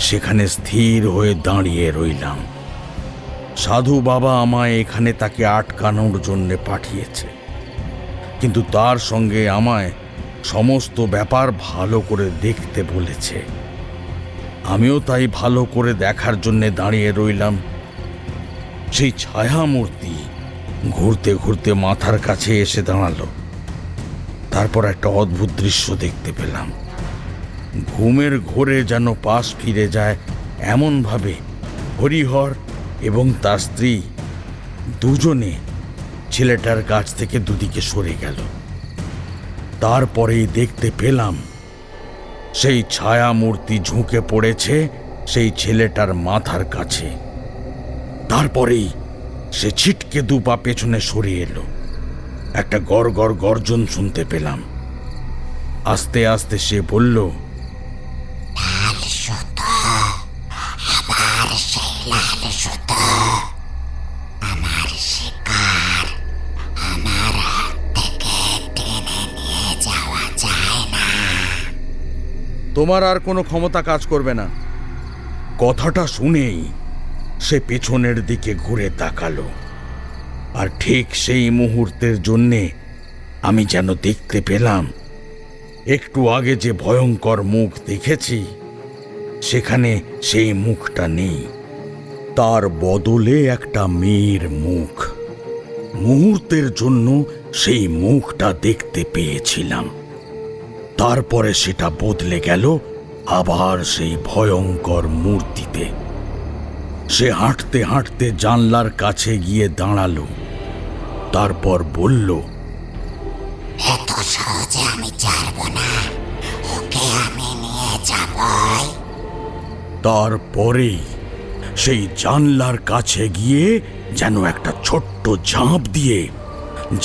সেখানে স্থির হয়ে দাঁড়িয়ে রইলাম। সাধু বাবা আমায় এখানে তাকে আটকানোর জন্যে পাঠিয়েছে। কিন্তু তার সঙ্গে আমায় সমস্ত ব্যাপার ভালো করে দেখতে বলেছে। আমিও তাই ভালো করে দেখার জন্যে দাঁড়িয়ে রইলাম। সেই ছায়া মূর্তি ঘুরতে ঘুরতে মাথার কাছে এসে দাঁড়ালো। তারপর একটা অদ্ভুত দৃশ্য দেখতে পেলাম। ঘুমের ঘোরে যেন পাশ ফিরে যায় এমনভাবে হরিহর এবং তার স্ত্রী দুজনে ছেলেটার কাছ থেকে দুদিকে সরে গেল। তারপরেই দেখতে পেলাম সেই ছায়া মূর্তি ঝুঁকে পড়েছে সেই ছেলেটার মাথার কাছে। তারপরেই সে ছিটকে দুপা পেছনে সরে এলো। একটা গড়গড় গর্জন শুনতে পেলাম। আস্তে আস্তে সে বলল, লাল সুতো, আবার সেই লাল সুতো। আমার শিকার আমার হাত থেকে টেনে নিয়ে যাওয়া যায় না। তোমার আর কোনো ক্ষমতা কাজ করবে না। কথাটা শুনেই সে পেছনের দিকে ঘুরে তাকালো। আর ঠিক সেই মুহূর্তের জন্যে আমি যেন দেখতে পেলাম একটু আগে যে ভয়ঙ্কর মুখ দেখেছি সেখানে সেই মুখটা নেই। তার বদলে একটা মেয়ের মুখ। মুহূর্তের জন্য সেই মুখটা দেখতে পেয়েছিলাম। তারপরে সেটা বদলে গেল আবার সেই ভয়ঙ্কর মূর্তিতে। সে হাঁটতে হাঁটতে জানলার কাছে গিয়ে দাঁড়ালো। তারপর বলল, এত সহজে আমি ছাড়বো না, ওকে আমি নিয়ে যাবই। তারপরেই সেই জানলার কাছে গিয়ে যেন একটা ছোট্ট ঝাঁপ দিয়ে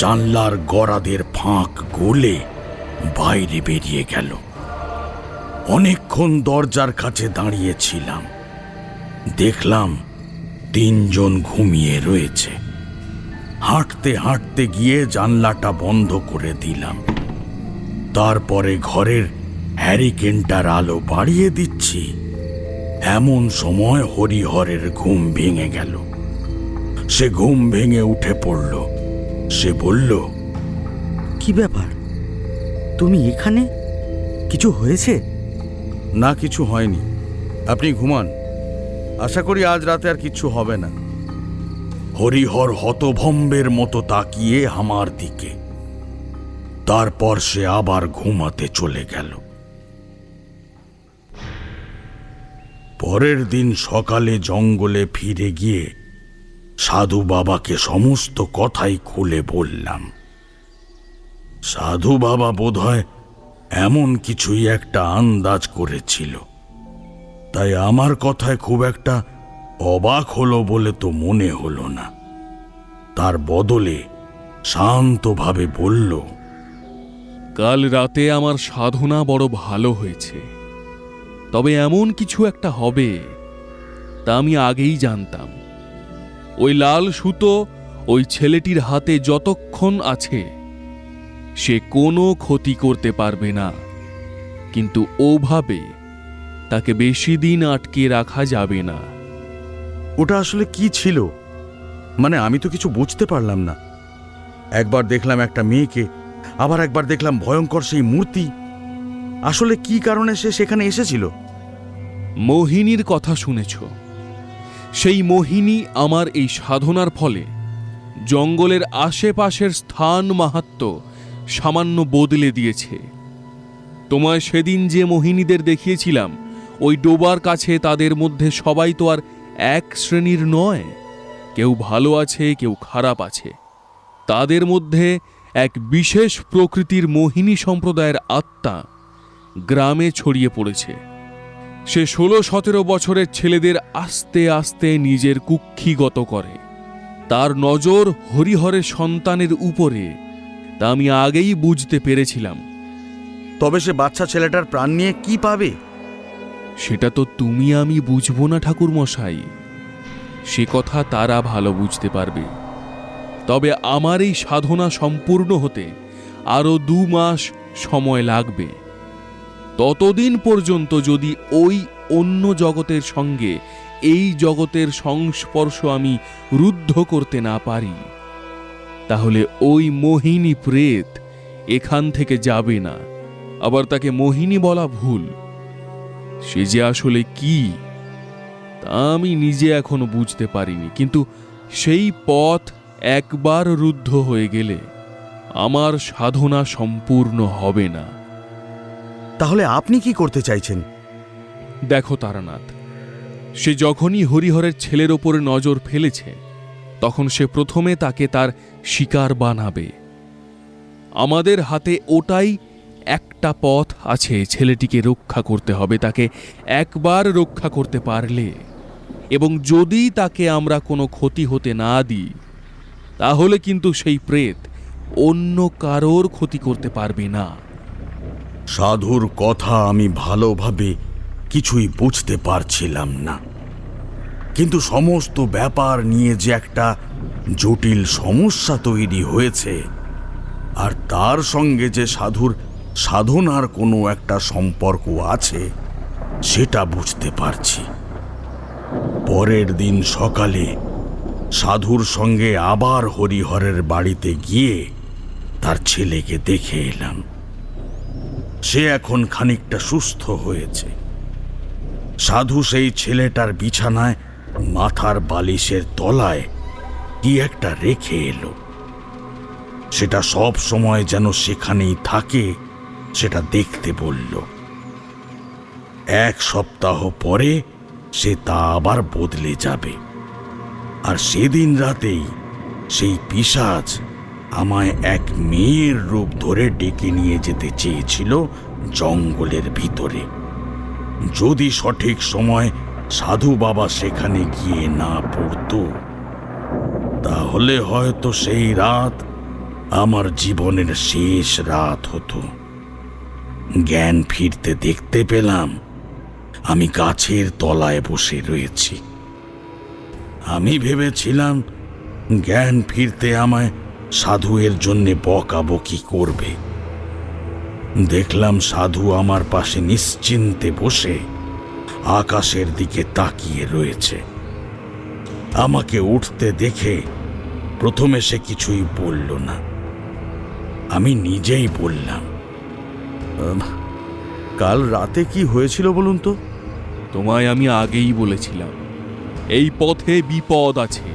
জানলার গরাদের ফাঁক গলে বাইরে বেরিয়ে গেল। অনেকক্ষণ দরজার কাছে দাঁড়িয়েছিলাম। দেখলাম 3 জন ঘুমিয়ে রয়েছে। হাঁটতে হাঁটতে গিয়ে জানলাটা বন্ধ করে দিলাম। তারপরে ঘরের হ্যারিকেনটার আলো বাড়িয়ে দিচ্ছি। এমন সময় হরিহরের ঘুম ভেঙে গেল। সে ঘুম ভেঙে উঠে পড়ল। সে বলল, কি ব্যাপার, তুমি এখানে? কিছু হয়েছে? না, কিছু হয়নি। আপনি ঘুমান। আশা করি আজ রাতে আর কিছু হবে না। হরিহর হতভম্বের মতো তাকিয়ে আমার দিকে। তারপর সে আবার ঘুমাতে চলে গেল। পরের দিন সকালে জঙ্গলে ফিরে গিয়ে সাধু বাবাকে সমস্ত কথাই খুলে বললাম। সাধু বাবা বোধহয় এমন কিছুই একটা আন্দাজ করেছিল, তাই আমার কথায় খুব একটা অবাক হলো বলে তো মনে হলো না। তার বদলে শান্তভাবে বলল, কাল রাতে আমার সাধনা বড় ভালো হয়েছে, তবে এমন কিছু একটা হবে তা আমি আগেই জানতাম। ওই লাল সুতো ওই ছেলেটির হাতে যতক্ষণ আছে সে কোনো ক্ষতি করতে পারবে না, কিন্তু ওভাবে তাকে বেশি দিন আটকে রাখা যাবে না। ওটা আসলে কি ছিল? মানে আমি তো কিছু বুঝতে পারলাম না। একবার দেখলাম একটা মেয়েকে, আবার একবার দেখলাম ভয়ঙ্কর সেই মূর্তি। আসলে কি কারণে সে সেখানে এসেছিল? মোহিনীর কথা শুনেছ? সেই মোহিনী আমার এই সাধনার ফলে জঙ্গলের আশেপাশের স্থান মাহাত্ম্য সামান্য বদলে দিয়েছে। তোমায় সেদিন যে মোহিনীদের দেখিয়েছিলাম ওই ডোবার কাছে, তাদের মধ্যে সবাই তো আর এক শ্রেণীর নয়। কেউ ভালো আছে, কেউ খারাপ আছে। তাদের মধ্যে এক বিশেষ প্রকৃতির মোহিনী সম্প্রদায়ের আত্মা গ্রামে ছড়িয়ে পড়েছে। সে 16-17 বছরের ছেলেদের আস্তে আস্তে নিজের কুক্ষিগত করে। তার নজর হরিহরের সন্তানের উপরে, তা আমি আগেই বুঝতে পেরেছিলাম। তবে সে বাচ্চা ছেলেটার প্রাণ নিয়ে কি পাবে? সেটা তো তুমি আমি বুঝবো না ঠাকুর মশাই, সে কথা তারা ভালো বুঝতে পারবে। তবে আমার এই সাধনা সম্পূর্ণ হতে আরো 2 মাস সময় লাগবে। ততদিন পর্যন্ত যদি ওই অন্য জগতের সঙ্গে এই জগতের সংস্পর্শ আমি রুদ্ধ করতে না পারি, তাহলে ওই মোহিনী প্রেত এখান থেকে যাবে না। আবার তাকে মোহিনী বলা ভুল। সে যে আসলে কি তা আমি নিজে এখনো বুঝতে পারিনি, কিন্তু সেই পথ একবার রুদ্ধ হয়ে গেলে আমার সাধনা সম্পূর্ণ হবে না। তাহলে আপনি কি করতে চাইছেন? দেখো তারানাথ, সে যখনই হরিহরের ছেলের ওপরে নজর ফেলেছে তখন সে প্রথমে তাকে তার শিকার বানাবে। আমাদের হাতে ওটাই একটা পথ আছে, ছেলেটিকে রক্ষা করতে হবে। তাকে একবার রক্ষা করতে পারলে এবং যদি তাকে আমরা কোনো ক্ষতি হতে না দিই তাহলে কিন্তু সেই প্রেত অন্য কারোর ক্ষতি করতে পারবে না। সাধুর কথা আমি ভালোভাবে কিছুই বুঝতে পারছিলাম না, কিন্তু সমস্ত ব্যাপার নিয়ে যে একটা জটিল সমস্যা তৈরি হয়েছে আর তার সঙ্গে যে সাধুর সাধনার কোনো একটা সম্পর্ক আছে সেটা বুঝতে পারছি। পরের দিন সকালে সাধুর সঙ্গে আবার হরিহরের বাড়িতে গিয়ে তার ছেলেকে দেখে এলাম। সে এখন খানিকটা সুস্থ হয়েছে। সাধু সেই ছেলেটার বিছানায় মাথার বালিশের তলায় কি একটা রেখে এলো। সেটা সব সময় যেন সেখানেই থাকে সেটা দেখতে বলল। 1 সপ্তাহ পরে সে তা আবার বদলে যাবে। আর সেদিন রাতেই সেই পিশাচ আমায় এক মেয়ের রূপ ধরে ডেকে নিয়ে যেতে চেয়েছিল জঙ্গলের ভিতরে। যদি সঠিক সময় সাধু বাবা সেখানে গিয়ে না পড়তো তাহলে হয়তো সেই রাত আমার জীবনের শেষ রাত হতো। জ্ঞান ফিরতে দেখতে পেলাম আমি গাছের তলায় বসে রয়েছি। আমি ভেবেছিলাম জ্ঞান ফিরতে আমায় সাধু এর জন্যে বকাবকি করবে। দেখলাম সাধু আমার পাশে নিশ্চিন্তে বসে আকাশের দিকে তাকিয়ে রয়েছে। আমাকে উঠতে দেখে প্রথমে সে কিছুই বলল না। আমি নিজেই বললাম, কাল রাতে কি হয়েছিল বলুন তো? তোমায় আমি আগেই বলেছিলাম এই পথে বিপদ আছে।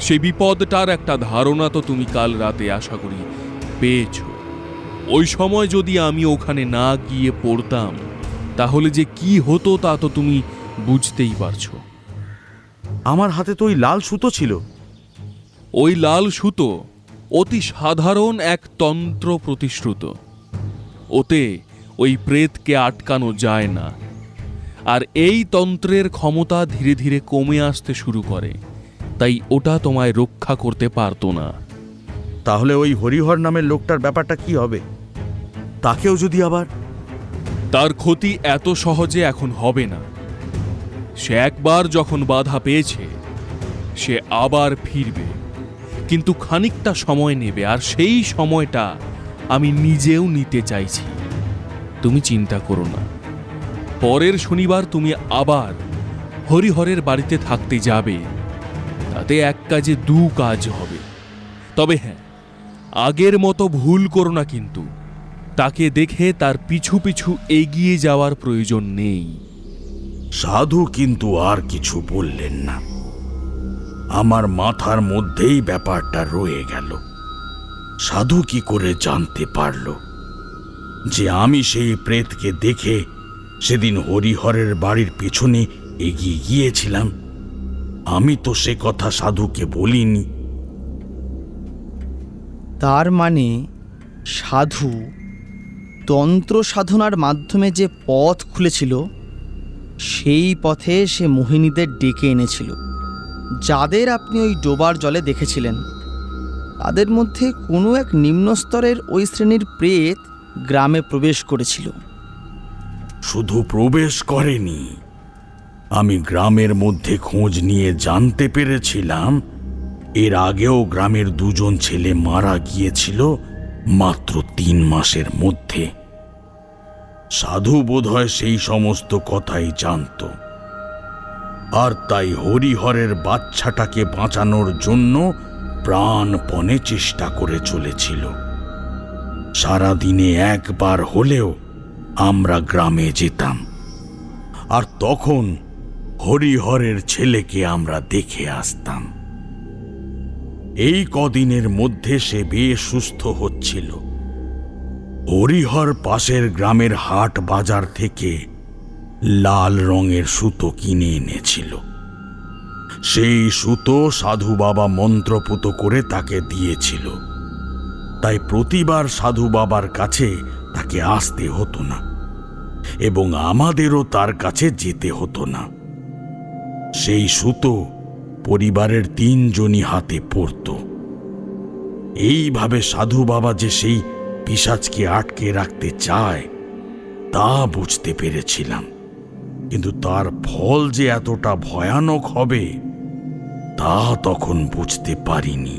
সেই বিপদটার একটা ধারণা তো তুমি কাল রাতে আশা করি পেয়েছ। ওই সময় যদি আমি ওখানে না গিয়ে পড়তাম তাহলে যে কি হতো তা তো তুমি বুঝতেই পারছো। আমার হাতে তো ওই লাল সুতো ছিল। ওই লাল সুতো অতি সাধারণ এক তন্ত্র প্রতিশ্রুত। ওতে ওই প্রেতকে আটকানো যায় না। আর এই তন্ত্রের ক্ষমতা ধীরে ধীরে কমে আসতে শুরু করে, তাই ওটা তোমায় রক্ষা করতে পারতো না। তাহলে ওই হরিহর নামের লোকটার ব্যাপারটা কি হবে? তাকেও যদি আবার... তার ক্ষতি এত সহজে এখন হবে না। সে একবার যখন বাধা পেয়েছে সে আবার ফিরবে, কিন্তু খানিকটা সময় নেবে। আর সেই সময়টা আমি নিজেও নিতে চাইছি। তুমি চিন্তা করো না, পরের শনিবার তুমি আবার হরিহরের বাড়িতে থাকতে যাবে। তাতে এক কাজে 2 কাজ হবে। তবে হ্যাঁ, আগের মতো ভুল করো না, কিন্তু তাকে দেখে তার পিছু পিছু এগিয়ে যাওয়ার প্রয়োজন নেই। সাধু কিন্তু আর কিছু বললেন না। আমার মাথার মধ্যেই ব্যাপারটা রয়ে গেল। সাধু কি করে জানতে পারল যে আমি সেই প্রেতকে দেখে সেদিন হরিহরের বাড়ির পেছনে এগিয়ে গিয়েছিলাম? আমি তো সে কথা সাধুকে বলিনি। তার মানে সাধু তন্ত্র সাধনার মাধ্যমে যে পথ খুলেছিল সেই পথে সে মোহিনীদের ডেকে এনেছিল, যাদের আপনি ওই ডোবার জলে দেখেছিলেন। তাদের মধ্যে কোনো এক নিম্ন স্তরের ওই শ্রেণীর প্রেত গ্রামে প্রবেশ করেছিল। শুধু প্রবেশ করেনি, আমি গ্রামের মধ্যে খোঁজ নিয়ে জানতে পেরেছিলাম এর আগেও গ্রামের 2 জন ছেলে মারা গিয়েছিল মাত্র 3 মাসের মধ্যে। সাধু বোধহয় সেই সমস্ত কথাই জানত, আর তাই হরিহরের বাচ্চাটাকে বাঁচানোর জন্য প্রাণপণে চেষ্টা করে চলেছিল। সারাদিনে একবার হলেও আমরা গ্রামে যেতাম, আর তখন হরিহরের ছেলেকে আমরা দেখে আসতাম। এই কদিনের মধ্যে সে বেশ সুস্থ হচ্ছিল। হরিহর পাশের গ্রামের হাট বাজার থেকে লাল রঙের সুতো কিনে এনেছিল। সেই সুতো সাধু বাবা মন্ত্রপুত করে তাকে দিয়েছিল, তাই প্রতিবার সাধু বাবার কাছে তাকে আসতে হতো না, এবং আমাদেরও তার কাছে যেতে হতো না। সেই সুতো পরিবারের 3 জনই হাতে পড়ত। এইভাবে সাধু বাবা যে সেই পিশাচকে আটকে রাখতে চায় তা বুঝতে পেরেছিলাম, কিন্তু তার ফল যে এতটা ভয়ানক হবে তা তখন বুঝতে পারিনি।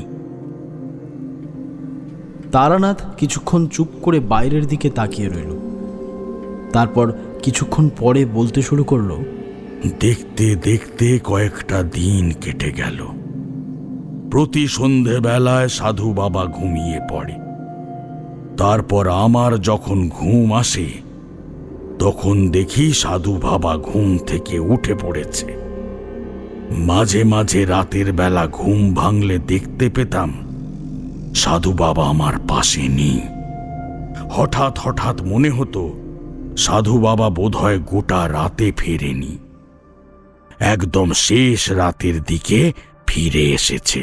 তারানাথ কিছুক্ষণ চুপ করে বাইরের দিকে তাকিয়ে রইল। তারপর কিছুক্ষণ পরে বলতে শুরু করলো, দেখতে দেখতে কয়েকটা দিন কেটে গেল। প্রতি সন্ধেবেলায় সাধু বাবা ঘুমিয়ে পড়ে। তারপর আমার যখন ঘুম আসে তখন দেখি সাধু বাবা ঘুম থেকে উঠে পড়েছে। মাঝে মাঝে রাতের বেলা ঘুম ভাঙলে দেখতে পেতাম সাধু বাবা আমার পাশে নেই। হঠাৎ হঠাৎ মনে হতো সাধু বাবা বোধহয় গোটা রাতে ফেরেনি, একদম শেষ রাতের দিকে ফিরে এসেছে।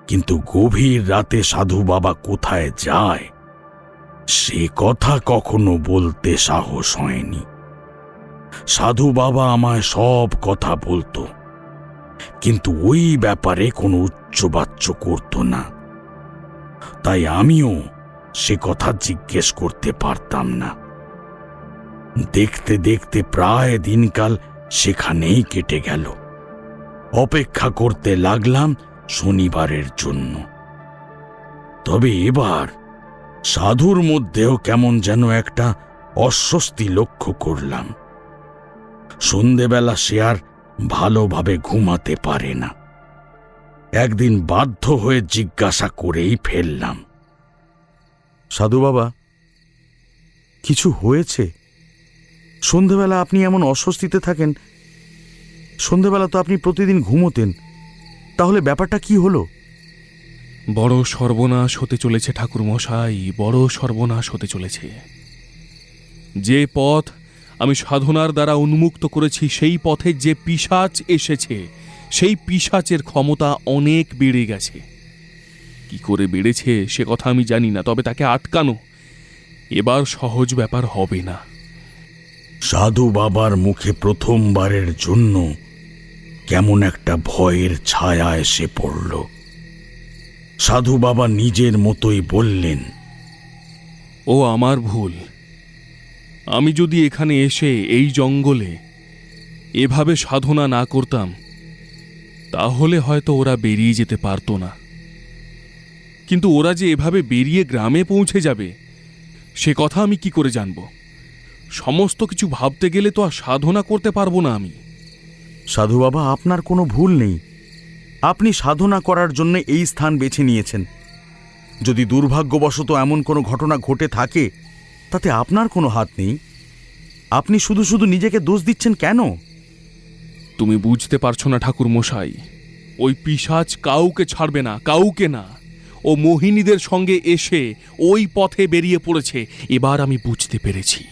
কিন্তু গভীর রাতে সাধু বাবা কোথায় যায় সে কথা কখনো বলতে সাহস হয়নি। সাধু বাবা আমায় সব কথা বলতো, কিন্তু ওই ব্যাপারে কোনো উচ্চবাচ্য করত না, তাই আমিও সে কথা জিজ্ঞেস করতে পারতাম না। দেখতে দেখতে প্রায় দিনকাল সেখানেই কেটে গেল। অপেক্ষা করতে লাগলাম শনিবারের জন্য। তবে এবার সাধুর মধ্যেও কেমন যেন একটা অস্বস্তি লক্ষ্য করলাম। সন্ধেবেলা সে আর ভালোভাবে ঘুমাতে পারে না। একদিন বাধ্য হয়ে জিজ্ঞাসা করেই ফেললাম, সাধু বাবা, কিছু হয়েছে? সন্ধেবেলা আপনি এমন অস্বস্তিতে থাকেন। সন্ধেবেলা তো আপনি প্রতিদিন ঘুমোতেন, তাহলে ব্যাপারটা কি হলো? বড় সর্বনাশ হতে চলেছে ঠাকুর মশাই, বড় সর্বনাশ হতে চলেছে। যে পথ আমি সাধনার দ্বারা উন্মুক্ত করেছি সেই পথে যে পিশাচ এসেছে, সেই পিশাচের ক্ষমতা অনেক বেড়ে গেছে। কি করে বেড়েছে সে কথা আমি জানি না, তবে তাকে আটকানো এবার সহজ ব্যাপার হবে না। সাধু বাবার মুখে প্রথমবারের জন্য কেমন একটা ভয়ের ছায়া এসে পড়ল। সাধু বাবা নিজের মতোই বললেন, ও আমার ভুল। আমি যদি এখানে এসে এই জঙ্গলে এভাবে সাধনা না করতাম তাহলে হয়তো ওরা বেরিয়ে যেতে পারতো না। কিন্তু ওরা যে এভাবে বেরিয়ে গ্রামে পৌঁছে যাবে সে কথা আমি কি করে জানব? সমস্ত কিছু ভাবতে গেলে তো আর সাধনা করতে পারবো না আমি। সাধু বাবা, আপনার কোনো ভুল নেই। আপনি সাধনা করার জন্য এই স্থান বেছে নিয়েছেন। যদি দুর্ভাগ্যবশত এমন কোনো ঘটনা ঘটে থাকে তাতে আপনার কোনো হাত নেই। আপনি শুধু শুধু নিজেকে দোষ দিচ্ছেন কেন? তুমি বুঝতে পারছো না ঠাকুর মশাই, ওই পিশাচ কাউকে ছাড়বে না, কাউকে না। ও মোহিনীদের সঙ্গে এসে ওই পথে বেরিয়ে পড়েছে। এবার আমি বুঝতে পেরেছি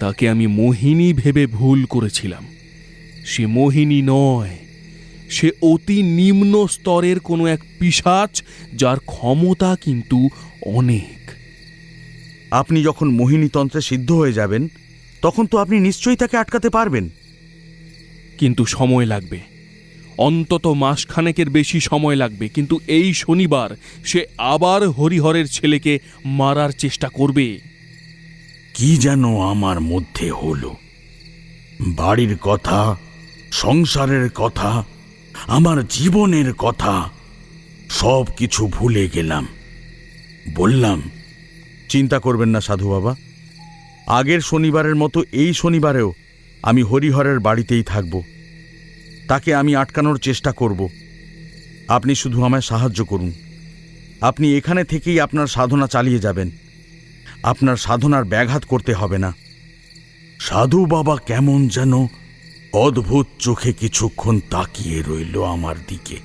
তাকে আমি মোহিনী ভেবে ভুল করেছিলাম। সে মোহিনী নয়, সে অতি নিম্ন স্তরের কোনো এক পিশাচ, যার ক্ষমতা কিন্তু অনেক। আপনি যখন মোহিনীতন্ত্রে সিদ্ধ হয়ে যাবেন তখন তো আপনি নিশ্চয়ই তাকে আটকাতে পারবেন। কিন্তু সময় লাগবে, অন্তত মাসখানেকের বেশি সময় লাগবে। কিন্তু এই শনিবার সে আবার হরিহরের ছেলেকে মারার চেষ্টা করবে। কি যেন আমার মধ্যে হলো। বাড়ির কথা, সংসারের কথা, আমার জীবনের কথা সব কিছু ভুলে গেলাম। বললাম, চিন্তা করবেন না সাধু বাবা, আগের শনিবারের মতো এই শনিবারেও আমি হরিহরের বাড়িতেই থাকব। তাকে আমি আটকানোর চেষ্টা করব। আপনি শুধু আমায় সাহায্য করুন। আপনি এখানে থেকেই আপনার সাধনা চালিয়ে যাবেন। আপনার সাধনার ব্যাঘাত করতে হবে না। সাধু বাবা কেমন যেন অদ্ভুত চোখে কিছুক্ষণ তাকিয়ে রইল আমার দিকে।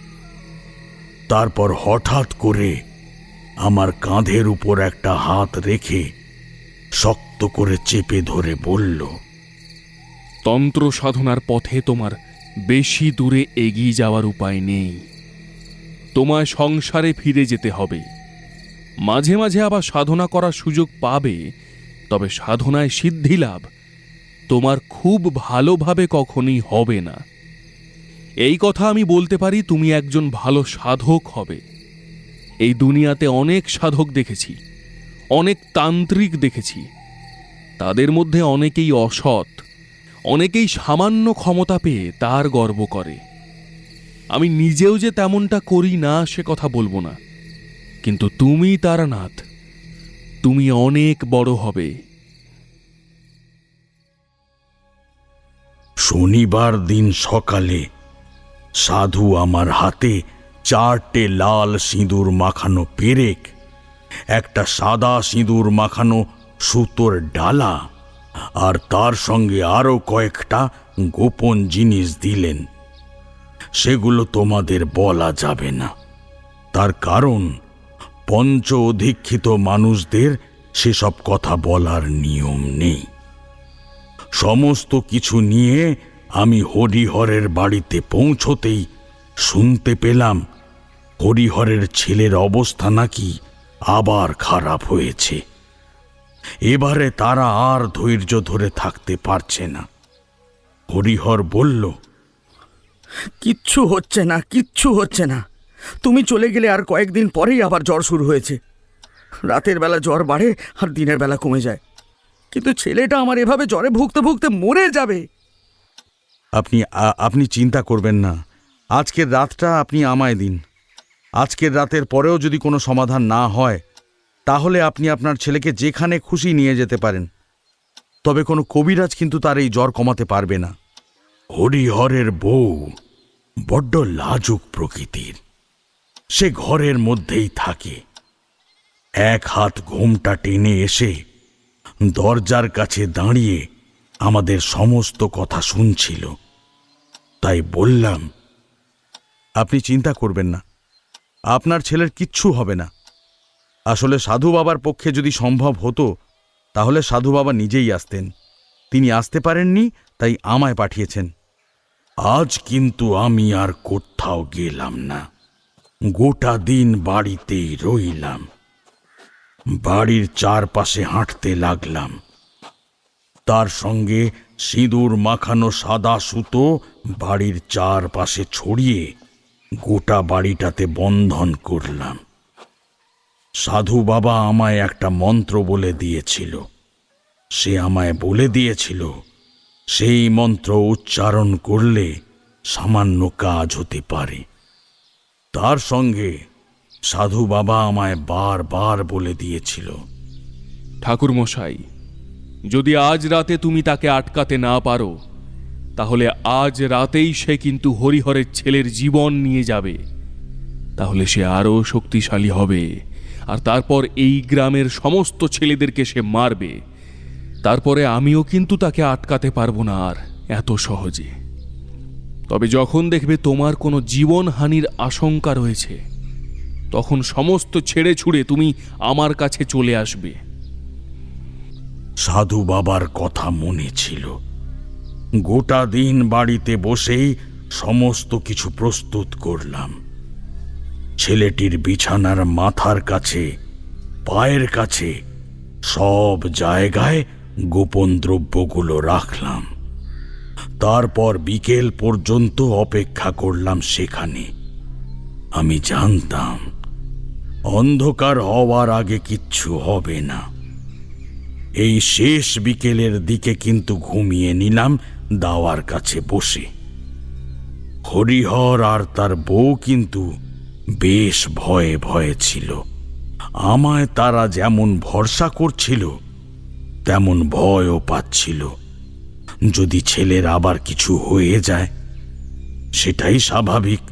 তারপর হঠাৎ করে আমার কাঁধের উপর একটা হাত রেখে শক্ত করে চেপে ধরে বলল, তন্ত্র সাধনার পথে তোমার বেশি দূরে এগিয়ে যাওয়ার উপায় নেই। তোমায় সংসারে ফিরে যেতে হবে। মাঝে মাঝে আবার সাধনা করার সুযোগ পাবে, তবে সাধনায় সিদ্ধি লাভ তোমার খুব ভালোভাবে কখনই হবে না। এই কথা আমি বলতে পারি, তুমি একজন ভালো সাধক হবে। এই দুনিয়াতে অনেক সাধক দেখেছি, অনেক তান্ত্রিক দেখেছি। তাদের মধ্যে অনেকেই অসৎ, অনেকেই সামান্য ক্ষমতা পেয়ে তার গর্ব করে। আমি নিজেও যে তেমনটা করি না সে কথা বলবো না, কিন্তু তুমি তারানাথ, তুমি অনেক বড় হবে। শনিবার দিন সকালে সাধু আমার হাতে 4টে লাল সিঁদুর মাখানো পেরেক, একটা সাদা সিঁদুর মাখানো সুতোর ডালা আর তার সঙ্গে আরো কয়েকটা গোপন জিনিস দিলেন। সেগুলো তোমাদের বলা যাবে না, তার কারণ পঞ্চ অধীক্ষিত মানুষদের সেসব কথা বলার নিয়ম নেই। সমস্ত কিছু নিয়ে আমি হরিহরের বাড়িতে পৌঁছতেই শুনতে পেলাম হরিহরের ছেলের অবস্থা নাকি আবার খারাপ হয়েছে। এবারে তারা আর ধৈর্য ধরে থাকতে পারছে না। হরিহর বলল, কিচ্ছু হচ্ছে না, কিচ্ছু হচ্ছে না। তুমি চলে গেলে আর কয়েকদিন পরেই আবার জ্বর শুরু হয়েছে। রাতের বেলা জ্বর বাড়ে আর দিনের বেলা কমে যায়, কিন্তু ছেলেটা আমার এভাবে জ্বরে ভুগতে ভুগতে মরে যাবে। আপনি চিন্তা করবেন না। আজকের রাতটা আপনি আমায় দিন। আজকের রাতের পরেও যদি কোনো সমাধান না হয়, তাহলে আপনি আপনার ছেলেকে যেখানে খুশি নিয়ে যেতে পারেন। তবে কোনো কবিরাজ কিন্তু তার এই জ্বর কমাতে পারবে না। হরিহরের বউ বড্ড লাজুক প্রকৃতির। সে ঘরের মধ্যেই থাকে। এক হাত ঘোমটা টেনে এসে দরজার কাছে দাঁড়িয়ে আমাদের সমস্ত কথা শুনছিল। তাই বললাম, আপনি চিন্তা করবেন না, আপনার ছেলের কিচ্ছু হবে না। আসলে সাধু বাবার পক্ষে যদি সম্ভব হতো তাহলে সাধু বাবা নিজেই আসতেন। তিনি আসতে পারেননি, তাই আমায় পাঠিয়েছেন। আজ কিন্তু আমি আর কোথাও গেলাম না। গোটা দিন বাড়িতেই রইলাম। বাড়ির চারপাশে হাঁটতে লাগলাম। তার সঙ্গে সিঁদুর মাখানো সাদা সুতো বাড়ির চারপাশে ছড়িয়ে গোটা বাড়িটাতে বন্ধন করলাম। সাধু বাবা আমায় একটা মন্ত্র বলে দিয়েছিল। সে আমায় বলে দিয়েছিল সেই মন্ত্র উচ্চারণ করলে সামান্য কাজ হতে পারে। তার সঙ্গে সাধু বাবা আমায় বারবার বলে দিয়েছিল, ঠাকুর মশাই, যদি আজ রাতে তুমি তাকে আটকাতে না পারো, তাহলে আজ রাতেই সে কিন্তু হরিহরের ছেলের জীবন নিয়ে যাবে। তাহলে সে আরও শক্তিশালী হবে, আর তারপর এই গ্রামের সমস্ত ছেলেদেরকে সে মারবে। তারপরে আমিও কিন্তু তাকে আটকাতে পারবো না আর এত সহজে। তবে যখন দেখবে তোমার কোনো জীবনহানির আশঙ্কা রয়েছে, তখন সমস্ত ছেড়ে ছুড়ে তুমি আমার কাছে চলে আসবে। সাধু বাবার কথা মনে ছিল। গোটা দিন বাড়িতে বসেই সমস্ত কিছু প্রস্তুত করলাম। ছেলেটির বিছানার মাথার কাছে, পায়ের কাছে, সব জায়গায় গোপন দ্রব্যগুলো রাখলাম। তারপর বিকেল পর্যন্ত অপেক্ষা করলাম সেখানে। আমি জানতাম অন্ধকার হওয়ার আগে কিচ্ছু হবে না। এই শেষ বিকেলের দিকে কিন্তু ঘুমিয়ে নিলাম দাওয়ার কাছে বসে। হরিহর আর তার বউ কিন্তু বেশ ভয়ে ভয়ে ছিল। আমায় তারা যেমন ভরসা করছিল তেমন ভয়ও পাচ্ছিল। যদি ছেলের আবার কিছু হয়ে যায়, সেটাই স্বাভাবিক।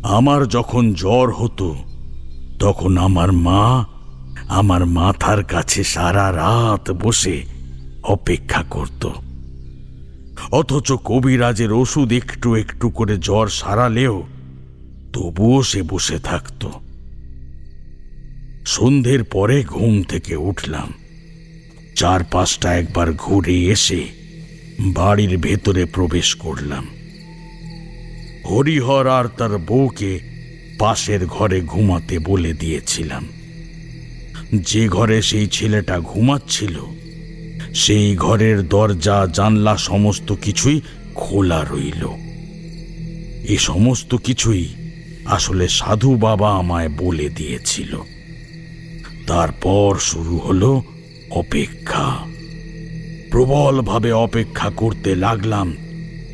আমার যখন জ্বর হতো তখন আমার মা আমার মাথার কাছে সারা রাত বসে অপেক্ষা করত। অথচ কবিরাজের ওষুধ একটু একটু করে জ্বর সারালেও তবুও সে বসে থাকত। সন্ধ্যের পরে ঘুম থেকে উঠলাম, চারপাশটা একবার ঘুরে এসে বাড়ির ভেতরে প্রবেশ করলাম। হরিহর আর তার বউকে পাশের ঘরে ঘুমাতে বলে দিয়েছিলাম। যে ঘরে সেই ছেলেটা ঘুমাচ্ছিল সেই ঘরের দরজা জানলা সমস্ত কিছুই খোলা রইল। এ সমস্ত কিছুই আসলে সাধু বাবা আমায় বলে দিয়েছিল। তারপর শুরু হলো অপেক্ষা। প্রবলভাবে অপেক্ষা করতে লাগলাম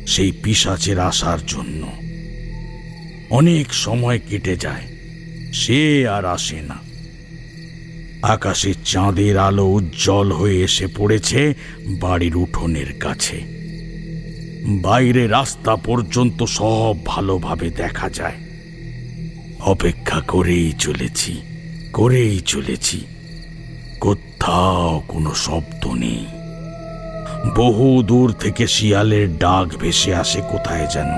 সেই পিশাচের আসার জন্য। অনেক সময় কেটে যায়, সে আর আসে না। আকাশে চাঁদের আলো উজ্জ্বল হয়ে এসে পড়েছে বাড়ির উঠোনের কাছে। বাইরে রাস্তা পর্যন্ত সব ভালোভাবে দেখা যায়। অপেক্ষা করেই চলেছি, কোথাও কোনো শব্দ নেই। বহু দূর থেকে শিয়ালের ডাক ভেসে আসে কোথায় যেন।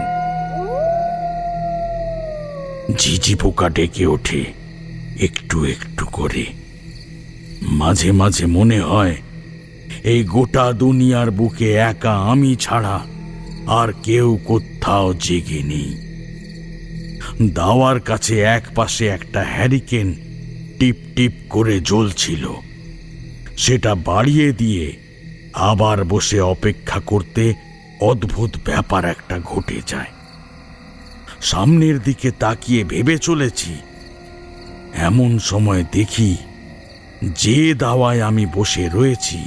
ঝিঝি পোকা ডেকে ওঠে একটু একটু করে। মাঝে মাঝে মনে হয় এই গোটা দুনিয়ার বুকে একা আমি ছাড়া আর কেউ কোথাও জেগে নেই। দাওয়ার কাছে এক পাশে একটা হ্যারিকেন টিপ টিপ করে জ্বলছিল। সেটা বাড়িয়ে দিয়ে আবার বসে অপেক্ষা করতে অদ্ভুত ব্যাপার একটা ঘটে যায়। সামনের দিকে তাকিয়ে ভেবে চলেছি, এমন সময় দেখি যে দাওয়ায় আমি বসে রয়েছি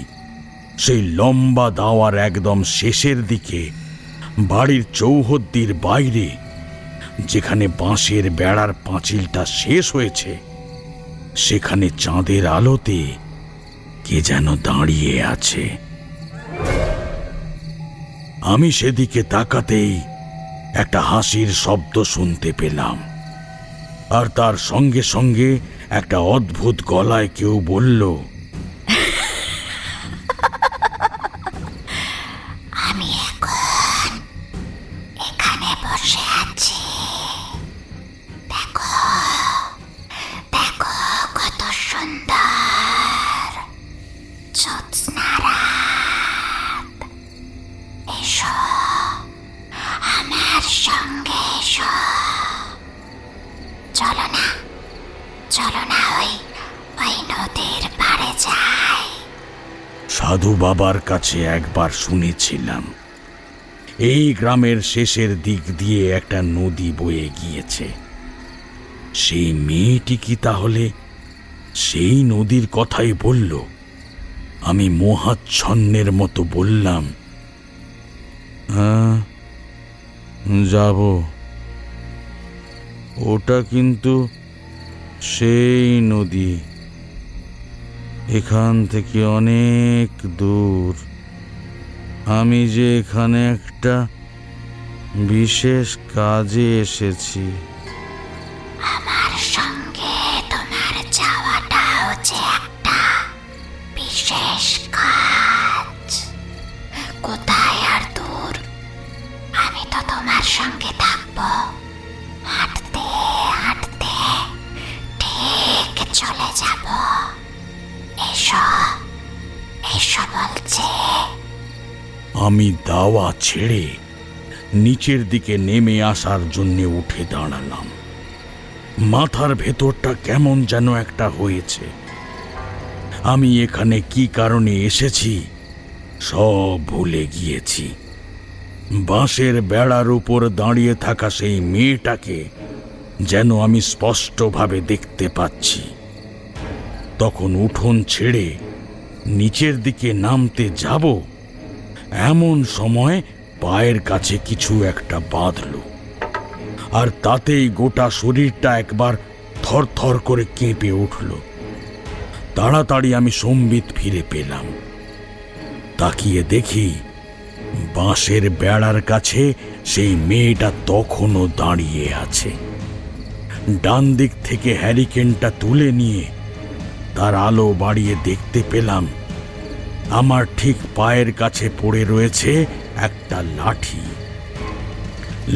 সেই লম্বা দাওয়ার একদম শেষের দিকে বাড়ির চৌহদ্দির বাইরে, যেখানে বাঁশের বেড়ার পাঁচিলটা শেষ হয়েছে, সেখানে চাঁদের আলোতে কে যেন দাঁড়িয়ে আছে। আমি সেদিকে তাকাতেই একটা হাসির শব্দ শুনতে পেলাম, আর তার সঙ্গে সঙ্গে একটা অদ্ভুত গলায় কেউ বলল, আমি এখন এখানে বসে আছি। দেখো দেখো কত সুন্দর জ্যোৎস্না রাত। এসো আমার সঙ্গে এসো। চলো না ওই নদীর পাড়ে যাই। সাধু বাবার কাছে একবার শুনেছিলাম এই গ্রামের শেষের দিক দিয়ে একটা নদী বয়ে গিয়েছে। সেই মেয়েটি কি তাহলে সেই নদীর কথাই বলল? আমি মোহাচ্ছন্নের মতো বললাম, হ্যাঁ যাব। ওটা কিন্তু সেই নদী, এখান থেকে অনেক দূর। আমি যে এখানে একটা বিশেষ কাজে এসেছি। আমার সঙ্গে তোমার যাওয়াটাও যে একটা বিশেষ কাজ। কোথায় আর দূর, আমি তো তোমার সঙ্গে থাকবো। হাঁটতে হাঁটতে ঠিক চলে যাব। এসো এসো বলছে। আমি দাওয়া ছেড়ে নিচের দিকে নেমে আসার জন্য উঠে দাঁড়ালাম। মাথার ভেতরটা কেমন যেন একটা হয়েছে। আমি এখানে কি কারণে এসেছি সব ভুলে গিয়েছি। বাঁশের বেড়ার উপর দাঁড়িয়ে থাকা সেই মেয়েটাকে যেন আমি স্পষ্টভাবে দেখতে পাচ্ছি। তখন উঠোন ছেড়ে নিচের দিকে নামতে যাব, এমন সময় পায়ের কাছে কিছু একটা বাঁধল, আর তাতেই গোটা শরীরটা একবার থরথর করে কেঁপে উঠল। তাড়াতাড়ি আমি সম্বিত ফিরে পেলাম। তাকিয়ে দেখি বাঁশের বেড়ার কাছে সেই মেয়েটা তখনও দাঁড়িয়ে আছে। ডান দিক থেকে হ্যারিকেনটা তুলে নিয়ে তার আলো বাড়িয়ে দেখতে পেলাম আমার ঠিক পায়ের কাছে পড়ে রয়েছে একটা লাঠি।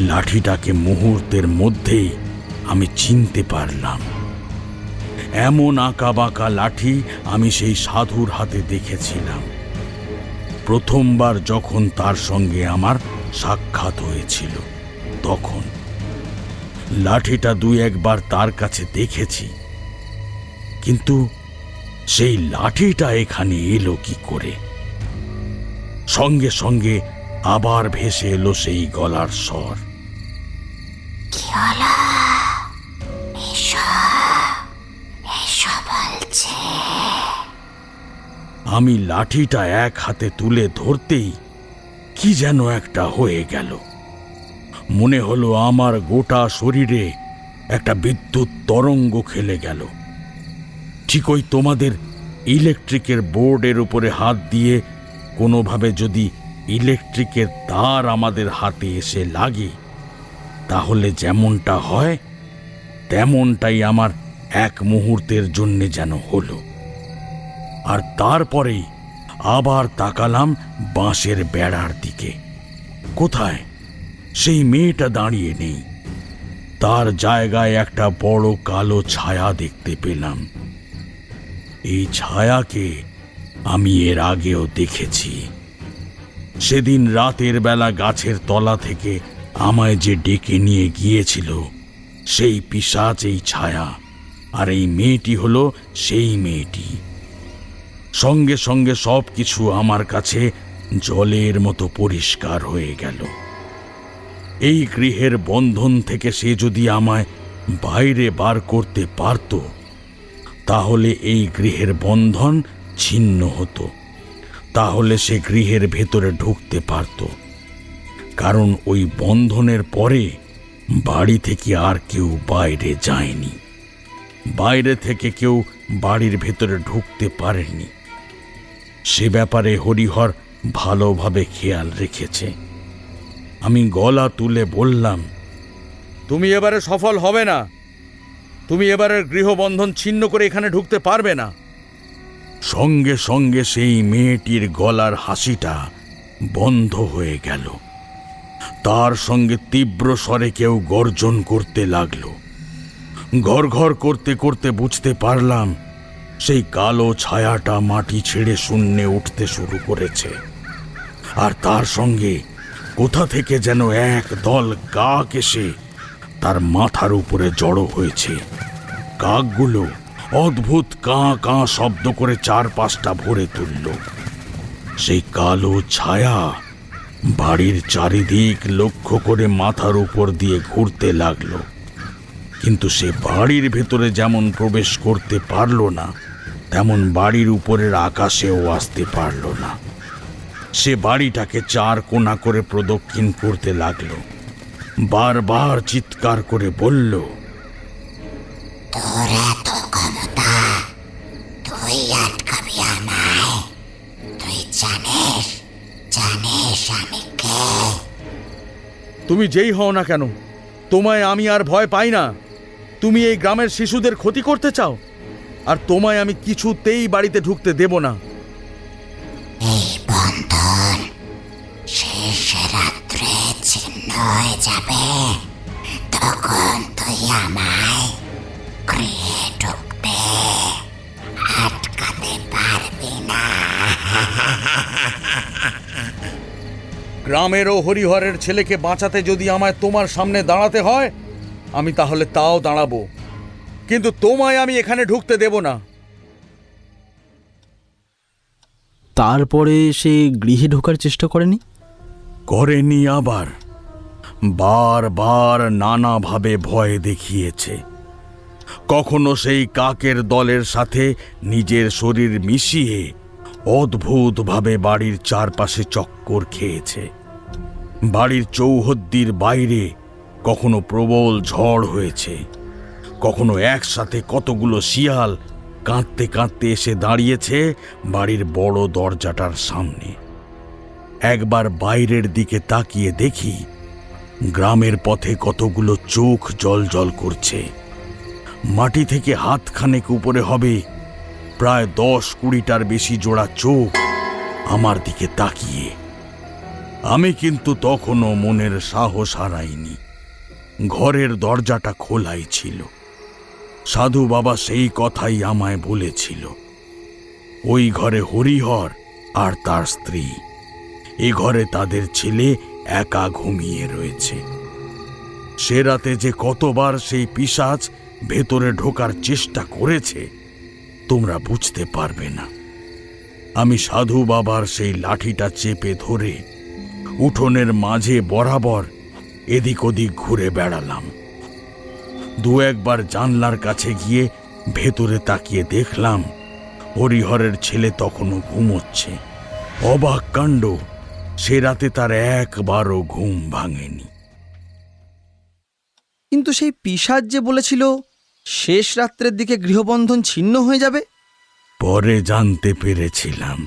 লাঠিটাকে মুহূর্তের মধ্যেই আমি চিনতে পারলাম। এমন আঁকাবাঁকা লাঠি আমি সেই সাধুর হাতে দেখেছিলাম প্রথমবার যখন তার সঙ্গে আমার সাক্ষাৎ হয়েছিল। তখন লাঠিটা দুই একবার তার কাছে দেখেছি, কিন্তু সেই লাঠিটা এখানে এলো কি করে? সঙ্গে সঙ্গে আবার ভেসে এলো সেই গলার স্বর। কি হলো? এসো, এসো বলছে। আমি লাঠিটা এক হাতে তুলে ধরতেই কি যেন একটা হয়ে গেল। মনে হলো আমার গোটা শরীরে একটা বিদ্যুৎ তরঙ্গ খেলে গেল। ঠিক ওই তোমাদের ইলেকট্রিকের বোর্ডের উপরে হাত দিয়ে কোনোভাবে যদি ইলেকট্রিকের তার আমাদের হাতে এসে লাগে, তাহলে যেমনটা হয় তেমনটাই আমার এক মুহূর্তের জন্যে যেন হলো। আর তারপরেই আবার তাকালাম বাঁশের বেড়ার দিকে। কোথায় সেই মেয়েটা দাঁড়িয়ে নেই, তার জায়গায় একটা বড় কালো ছায়া দেখতে পেলাম। এই ছায়াকে আমি এর আগেও দেখেছি। সেদিন রাতের বেলা গাছের তলা থেকে আমায় যে ডেকে নিয়ে গিয়েছিল সেই পিশাচ এই ছায়া, আর এই মেয়েটি হলো সেই মেয়েটি। সঙ্গে সঙ্গে সব কিছু আমার কাছে জলের মতো পরিষ্কার হয়ে গেল। এই গৃহের বন্ধন থেকে সে যদি আমায় বাইরে বার করতে পারত, তাহলে এই গৃহের বন্ধন ছিন্ন হতো। তাহলে সে গৃহের ভেতরে ঢুকতে পারত, কারণ ওই বন্ধনের পরে বাড়ি থেকে আর কেউ বাইরে যায়নি। বাইরে থেকে কেউ বাড়ির ভেতরে ঢুকতে পারেনি। সে ব্যাপারে হরিহর ভালোভাবে খেয়াল রেখেছে। আমি গলা তুলে বললাম, তুমি এবারে সফল হবে না। তুমি এবারের গৃহবন্ধন ছিন্ন করে এখানে ঢুকতে পারবে না। সঙ্গে সঙ্গে সেই মেয়েটির গলার হাসিটা বন্ধ হয়ে গেল। তার সঙ্গে তীব্র স্বরে কেউ গর্জন করতে লাগলো। ঘর ঘর করতে করতে বুঝতে পারলাম সেই কালো ছায়াটা মাটি ছেড়ে শূন্যে উঠতে শুরু করেছে। আর তার সঙ্গে কোথা থেকে যেন এক দল কাক এসে তার মাথার উপরে জড়ো হয়েছে। কাকগুলো অদ্ভুত কাঁ কাঁ শব্দ করে চারপাশটা ভরে তুলল। সেই কালো ছায়া বাড়ির চারিদিক লক্ষ্য করে মাথার উপর দিয়ে ঘুরতে লাগলো, কিন্তু সে বাড়ির ভেতরে যেমন প্রবেশ করতে পারল না, তেমন বাড়ির উপরের আকাশেও আসতে পারল না। সে বাড়িটাকে চার কোণা করে প্রদক্ষিণ করতে লাগলো। বারবার চিৎকার করে বলল, তোর এত ক্ষমতা, তুই আটকাবি আমায়? তুই জানিস, জানিস আমি কে? তুমি যেই হও না কেন, তোমায় আমি আর ভয় পাই না। তুমি এই গ্রামের শিশুদের ক্ষতি করতে চাও, আর তোমায় আমি কিছুতেই বাড়িতে ঢুকতে দেব না। এই বন্ধন শেষ রাত্রে ছিন্ন হয়ে যাবে, তখন তুই আমায় গৃহে ঢুকতে আটকাতে পারবি না। গ্রামের ও হরিহরের ছেলেকে বাঁচাতে যদি আমায় তোমার সামনে দাঁড়াতে হয়, আমি তাহলে তাও দাঁড়াবো, কিন্তু তোমায় আমি এখানে ঢুকতে দেব না। তারপরে সে গৃহে ঢোকার চেষ্টা করেনি? করেনি। আবার বারবার নানাভাবে ভয় দেখিয়েছে। কখনো সেই কাকের দলের সাথে নিজের শরীর মিশিয়ে অদ্ভুতভাবে বাড়ির চারপাশে চক্কর খেয়েছে। বাড়ির চৌহদ্দির বাইরে কখনো প্রবল ঝড় হয়েছে, কখনো একসাথে কতগুলো শিয়াল কাঁদতে কাঁদতে এসে দাঁড়িয়েছে বাড়ির বড় দরজাটার সামনে। একবার বাইরের দিকে তাকিয়ে দেখি গ্রামের পথে কতগুলো চোখ জ্বলজ্বল করছে। মাটি থেকে হাতখানেক উপরে হবে প্রায় 10-20টার বেশি জোড়া চোখ আমার দিকে তাকিয়ে। আমি কিন্তু তখনও মনের সাহস হারাইনি। ঘরের দরজাটা খোলাই ছিল। সাধু বাবা সেই কথাই আমায় বলেছিল। ওই ঘরে হরিহর আর তার স্ত্রী, এ ঘরে তাদের ছেলে একা ঘুমিয়ে রয়েছে। সে রাতে যে কতবার সেই পিশাচ ভেতরে ঢোকার চেষ্টা করেছে তোমরা বুঝতে পারবে না। আমি সাধু বাবার সেই লাঠিটা চেপে ধরে উঠোনের মাঝে বরাবর এদিক ওদিক ঘুরে বেড়ালাম। 2-1 জানলার কাছে গিয়ে ভেতরে তাকিয়ে দেখলাম হরিহরের ছেলে তখনও ঘুমোচ্ছে। অবাক কাণ্ড, সে রাতে তার একবারও ঘুম ভাঙেনি। কিন্তু সেই পিশাচ যে বলেছিল শেষ রাত্রের দিকে গৃহবন্ধন ছিন্ন হয়ে যাবে। পরে জানতে পেরেছিলাম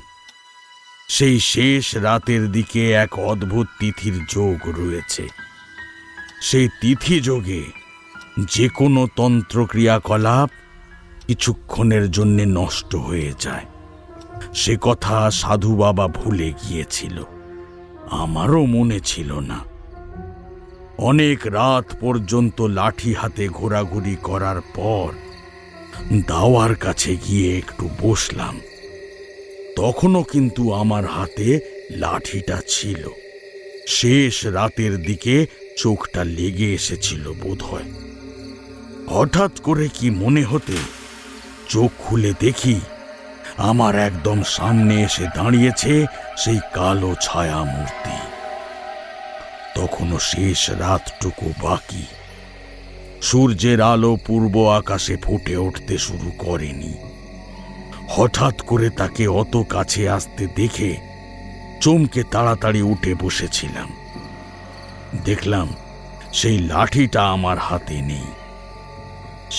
সেই শেষ রাতের দিকে এক অদ্ভুত তিথির যোগ রয়েছে। সেই তিথি যোগে যে কোনো তন্ত্র ক্রিয়াকলাপ কিছুক্ষণের জন্য নষ্ট হয়ে যায়। সে কথা সাধু বাবা ভুলে গিয়েছিল, আমারও মনে ছিল না। অনেক রাত পর্যন্ত লাঠি হাতে ঘোরাঘুরি করার পর দাওয়ার কাছে গিয়ে একটু বসলাম। তখনও কিন্তু আমার হাতে লাঠিটা ছিল। শেষ রাতের দিকে চোখটা লেগে এসেছিল বোধহয়। হঠাৎ করে কি মনে হতে চোখ খুলে দেখি আমার একদম সামনে এসে দাঁড়িয়েছে সেই কালো ছায়া মূর্তি। তখনও শেষ রাতটুকু বাকি। সূর্যের আলো পূর্ব আকাশে ফুটে উঠতে শুরু করেনি। হঠাৎ করে তাকে অত কাছে আসতে দেখে চমকে তাড়াতাড়ি উঠে বসেছিলাম। দেখলাম সেই লাঠিটা আমার হাতে নেই।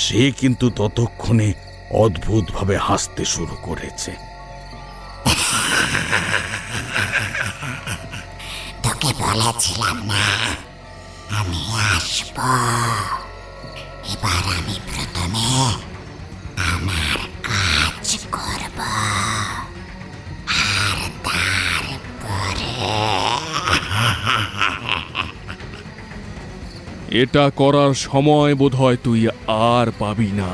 সে কিন্তু ততক্ষণে অদ্ভুতভাবে হাসতে শুরু করেছে। তোকে বলেছিলাম না আমি আসব। এবার আমি প্রথমে আমার কাজ করব, আর তারপরে এটা করার সময় বোধহয় তুই আর পাবি না।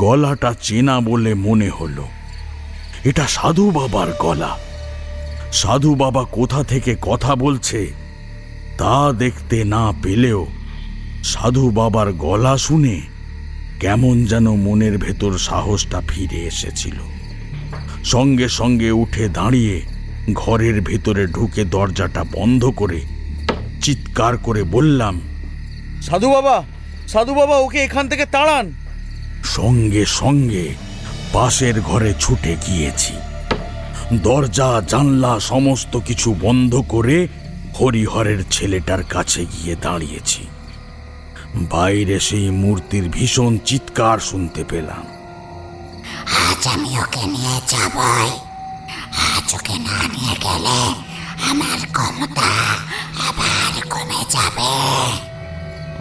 গলাটা চেনা বলে মনে হলো। এটা সাধু বাবার গলা। সাধু বাবা কোথা থেকে কথা বলছে তা দেখতে না পেলেও সাধু বাবার গলা শুনে কেমন যেন মনের ভেতর সাহসটা ফিরে এসেছিল। সঙ্গে সঙ্গে উঠে দাঁড়িয়ে ঘরের ভেতরে ঢুকে দরজাটা বন্ধ করে চিৎকার করে বললাম, সাধু বাবা ওকে এখান থেকে তাড়ান। সঙ্গে সঙ্গে পাশের ঘরে ছুটে গিয়েছি। দরজা জানলা সমস্ত কিছু বন্ধ করে হরিহরের ছেলেটার কাছে গিয়ে দাঁড়িয়েছি। বাইরে সেই মূর্তির ভীষণ চিৎকার শুনতে পেলাম। আজ আমি ওকে নিয়ে যাবই। আজ ওকে না নিয়ে গেলে আমার ক্ষমতা আবার কমে যাবে।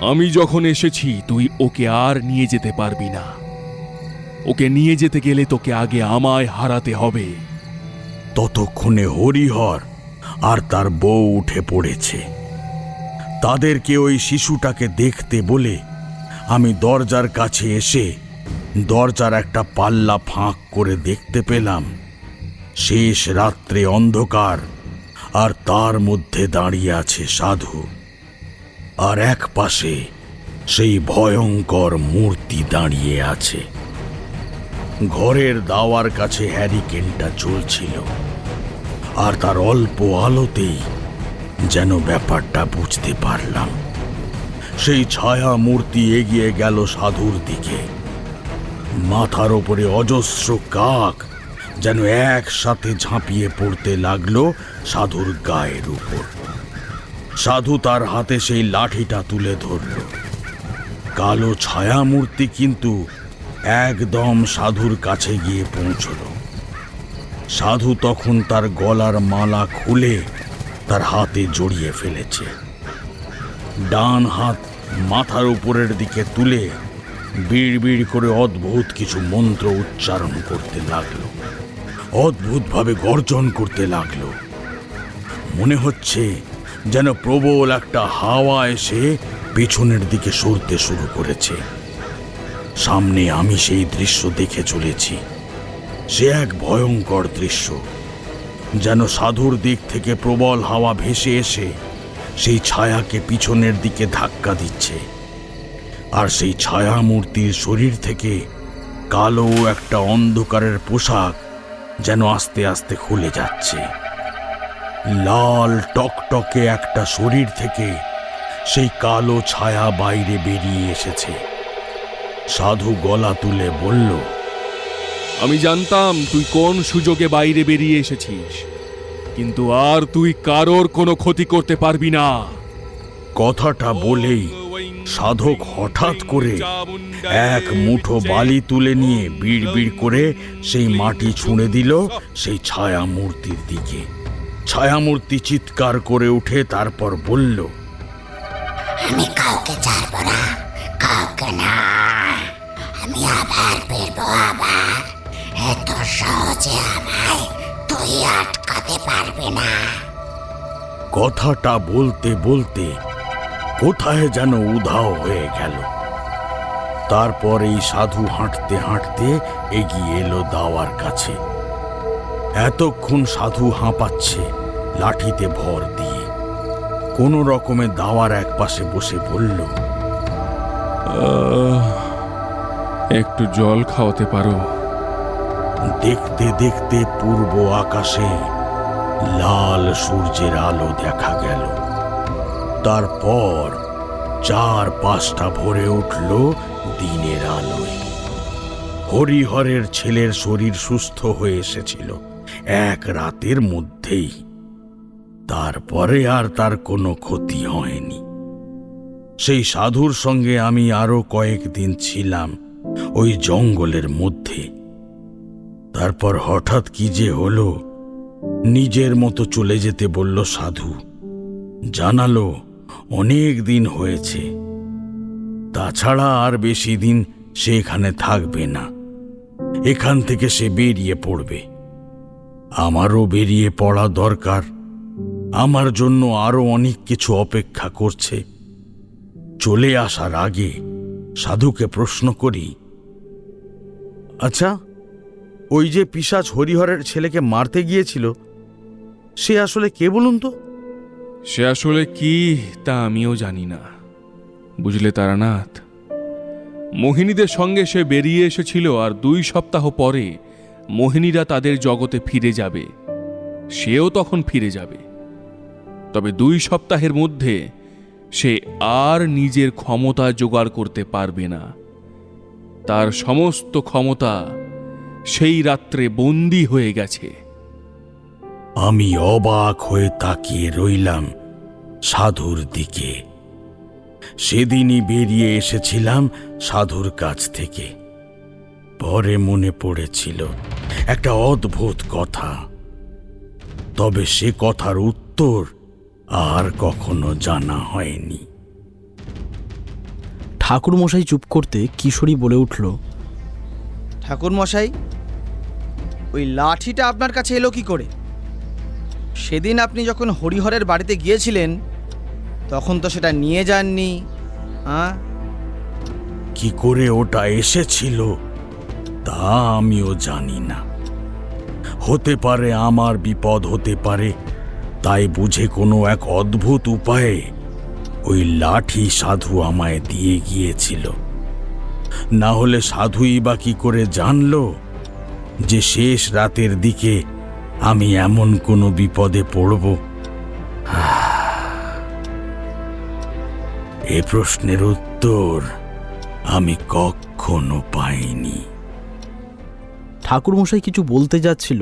আমি যখন এসেছি তুই ওকে আর নিয়ে যেতে পারবি না। ওকে নিয়ে যেতে গেলে তোকে আগে আমায় হারাতে হবে। ততক্ষণে হরিহর আর তার বউ উঠে পড়েছে। তাদেরকে ওই শিশুটাকে দেখতে বলে আমি দরজার কাছে এসে দরজার একটা পাল্লা ফাঁক করে দেখতে পেলাম শেষ রাত্রে অন্ধকার, আর তার মধ্যে দাঁড়িয়ে আছে সাধু, আর এক পাশে সেই ভয়ঙ্কর মূর্তি দাঁড়িয়ে আছে। ঘরের দাওয়ার কাছে হ্যারিকেনটা জ্বলছিল, আর তার অল্প আলোতেই যেন ব্যাপারটা বুঝতে পারলাম। সেই ছায়া মূর্তি এগিয়ে গেল সাধুর দিকে। মাথার ওপরে অজস্র কাক যেন একসাথে ঝাঁপিয়ে পড়তে লাগলো সাধুর গায়ের উপর। সাধু তার হাতে সেই লাঠিটা তুলে ধরল। কালো ছায়া মূর্তি কিন্তু একদম সাধুর কাছে গিয়ে পৌঁছল। সাধু তখন তার গলার মালা খুলে তার হাতে জড়িয়ে ফেলেছে। ডান হাত মাথার উপরের দিকে তুলে বিড় করে অদ্ভুত কিছু মন্ত্র উচ্চারণ করতে লাগলো, অদ্ভুতভাবে গর্জন করতে লাগলো। মনে হচ্ছে যেন প্রবল একটা হাওয়া এসে পেছনের দিকে সরতে শুরু করেছে। সামনে আমি সেই দৃশ্য দেখে চলেছি। সে এক ভয়ঙ্কর দৃশ্য, যেন সাধুর দিক থেকে প্রবল হাওয়া ভেসে এসে সেই ছায়াকে পিছনের দিকে ধাক্কা দিচ্ছে, আর সেই ছায়া মূর্তির শরীর থেকে কালো একটা অন্ধকারের পোশাক যেন আস্তে আস্তে খুলে যাচ্ছে। লাল টকটকে একটা শরীর থেকে সেই কালো ছায়া বাইরে বেরিয়ে এসেছে। সাধু গলা তুলে বলল, আমি জানতাম তুই কোন সুযোগে বাইরে বেরিয়ে এসেছিস, কিন্তু আর তুই কারোর কোনো ক্ষতি করতে পারবি না। কথাটা বলেই সাধক হঠাৎ করে এক মুঠো বালি তুলে নিয়ে বিড় করে সেই মাটি ছুঁড়ে দিল সেই ছায়া মূর্তির দিকে। ছায়ামূর্তি চিৎকার করে উঠে তারপর বলল, আমি কাউকে ছাড়ব না, কাউকে না। আমি আবার ফিরবো, আবার। এত সহজে আমায় তুই আটকাতে পারবি না। কথাটা বলতে বলতে কোথায় যেন উধাও হয়ে গেল। তারপর এই সাধু হাঁটতে হাঁটতে এগিয়ে এলো দাওয়ার কাছে। এতক্ষণ সাধু হাঁপাচ্ছে লাঠিতে ভর দিয়ে। কোনো রকমে দাওয়ার এক পাশে বসে বলল, একটু জল খাওয়াতে পারো? দেখতে দেখতে পূর্ব আকাশে লাল সূর্যের আলো দেখা গেল। তারপর চারপাশটা ভরে উঠল দিনের আলোয়। হরিহরের ছেলের শরীর সুস্থ হয়ে এসেছিল এক রাতের মধ্যেই। তারপরে আর তার কোনো ক্ষতি হয়নি। সেই সাধুর সঙ্গে আমি আরো কয়েকদিন ছিলাম ওই জঙ্গলের মধ্যে। তারপর হঠাৎ কি যে হলো, নিজের মতো চলে যেতে বলল সাধু। জানালো অনেক দিন হয়েছে, তাছাড়া আর বেশি দিন সে এখানে থাকবে না। এখান থেকে সে বেরিয়ে পড়বে। আমারও বেরিয়ে পড়া দরকার। আমার জন্য আরো অনেক কিছু অপেক্ষা করছে। চলে আসার আগে সাধুকে প্রশ্ন করি, আচ্ছা, ওই যে পিশাচ হরিহরের ছেলেকে মারতে গিয়েছিল, সে আসলে কে বলুন তো? সে আসলে কি তা আমিও জানি না, বুঝলে তারানাথ। মোহিনীদের সঙ্গে সে বেরিয়ে এসেছিল, আর 2 সপ্তাহ পরে মোহিনীরা তাদের জগতে ফিরে যাবে। সেও তখন ফিরে যাবে। তবে 2 সপ্তাহের মধ্যে সে আর নিজের ক্ষমতা জোগাড় করতে পারবে না। তার সমস্ত ক্ষমতা সেই রাত্রে বন্দী হয়ে গেছে। আমি অবাক হয়ে তাকিয়ে রইলাম সাধুর দিকে। সেদিনই বেরিয়ে এসেছিলাম সাধুর কাছ থেকে। পরে মনে পড়েছিল একটা অদ্ভুত কথা, তবে সে কথার উত্তর আর কখনো জানা হয়নি। ঠাকুরমশাই চুপ করতে কিশোরী বলে উঠল, ঠাকুরমশাই, ওই লাঠিটা আপনার কাছে এলো কি করে? সেদিন আপনি যখন হরিহরের বাড়িতে গিয়েছিলেন তখন তো সেটা নিয়ে যাননি। হ্যাঁ, কি করে ওটা এসেছিল তা আমিও জানি না। হতে পারে আমার বিপদ হতে পারে, তাই বুঝে কোনো এক অদ্ভুত উপায়ে ওই লাঠি সাধু আমায় দিয়ে গিয়েছিল। না হলে সাধুই বা কি করে জানলো যে শেষ রাতের দিকে আমি এমন কোনো বিপদে পড়ব? এ প্রশ্নের উত্তর আমি কখনো পাইনি। ঠাকুরমশাই কিছু বলতে যাচ্ছিল,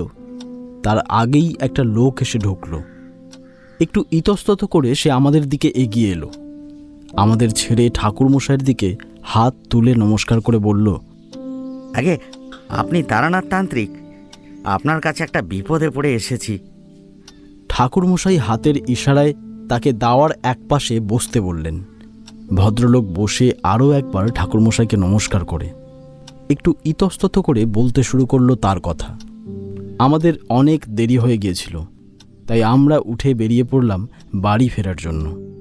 তার আগেই একটা লোক এসে ঢুকল। একটু ইতস্তত করে সে আমাদের দিকে এগিয়ে এলো। আমাদের ছেড়ে ঠাকুরমশাইয়ের দিকে হাত তুলে নমস্কার করে বলল, আগে আপনি তারানাথ তান্ত্রিক, আপনার কাছে একটা বিপদে পড়ে এসেছি। ঠাকুরমশাই হাতের ইশারায় তাকে দাওয়ার একপাশে বসতে বললেন। ভদ্রলোক বসে আরও একবার ঠাকুরমশাইকে নমস্কার করে একটু ইতস্তত করে বলতে শুরু করলো তার কথা। আমাদের অনেক দেরি হয়ে গিয়েছিল, তাই আমরা উঠে বেরিয়ে পড়লাম বাড়ি ফেরার জন্য।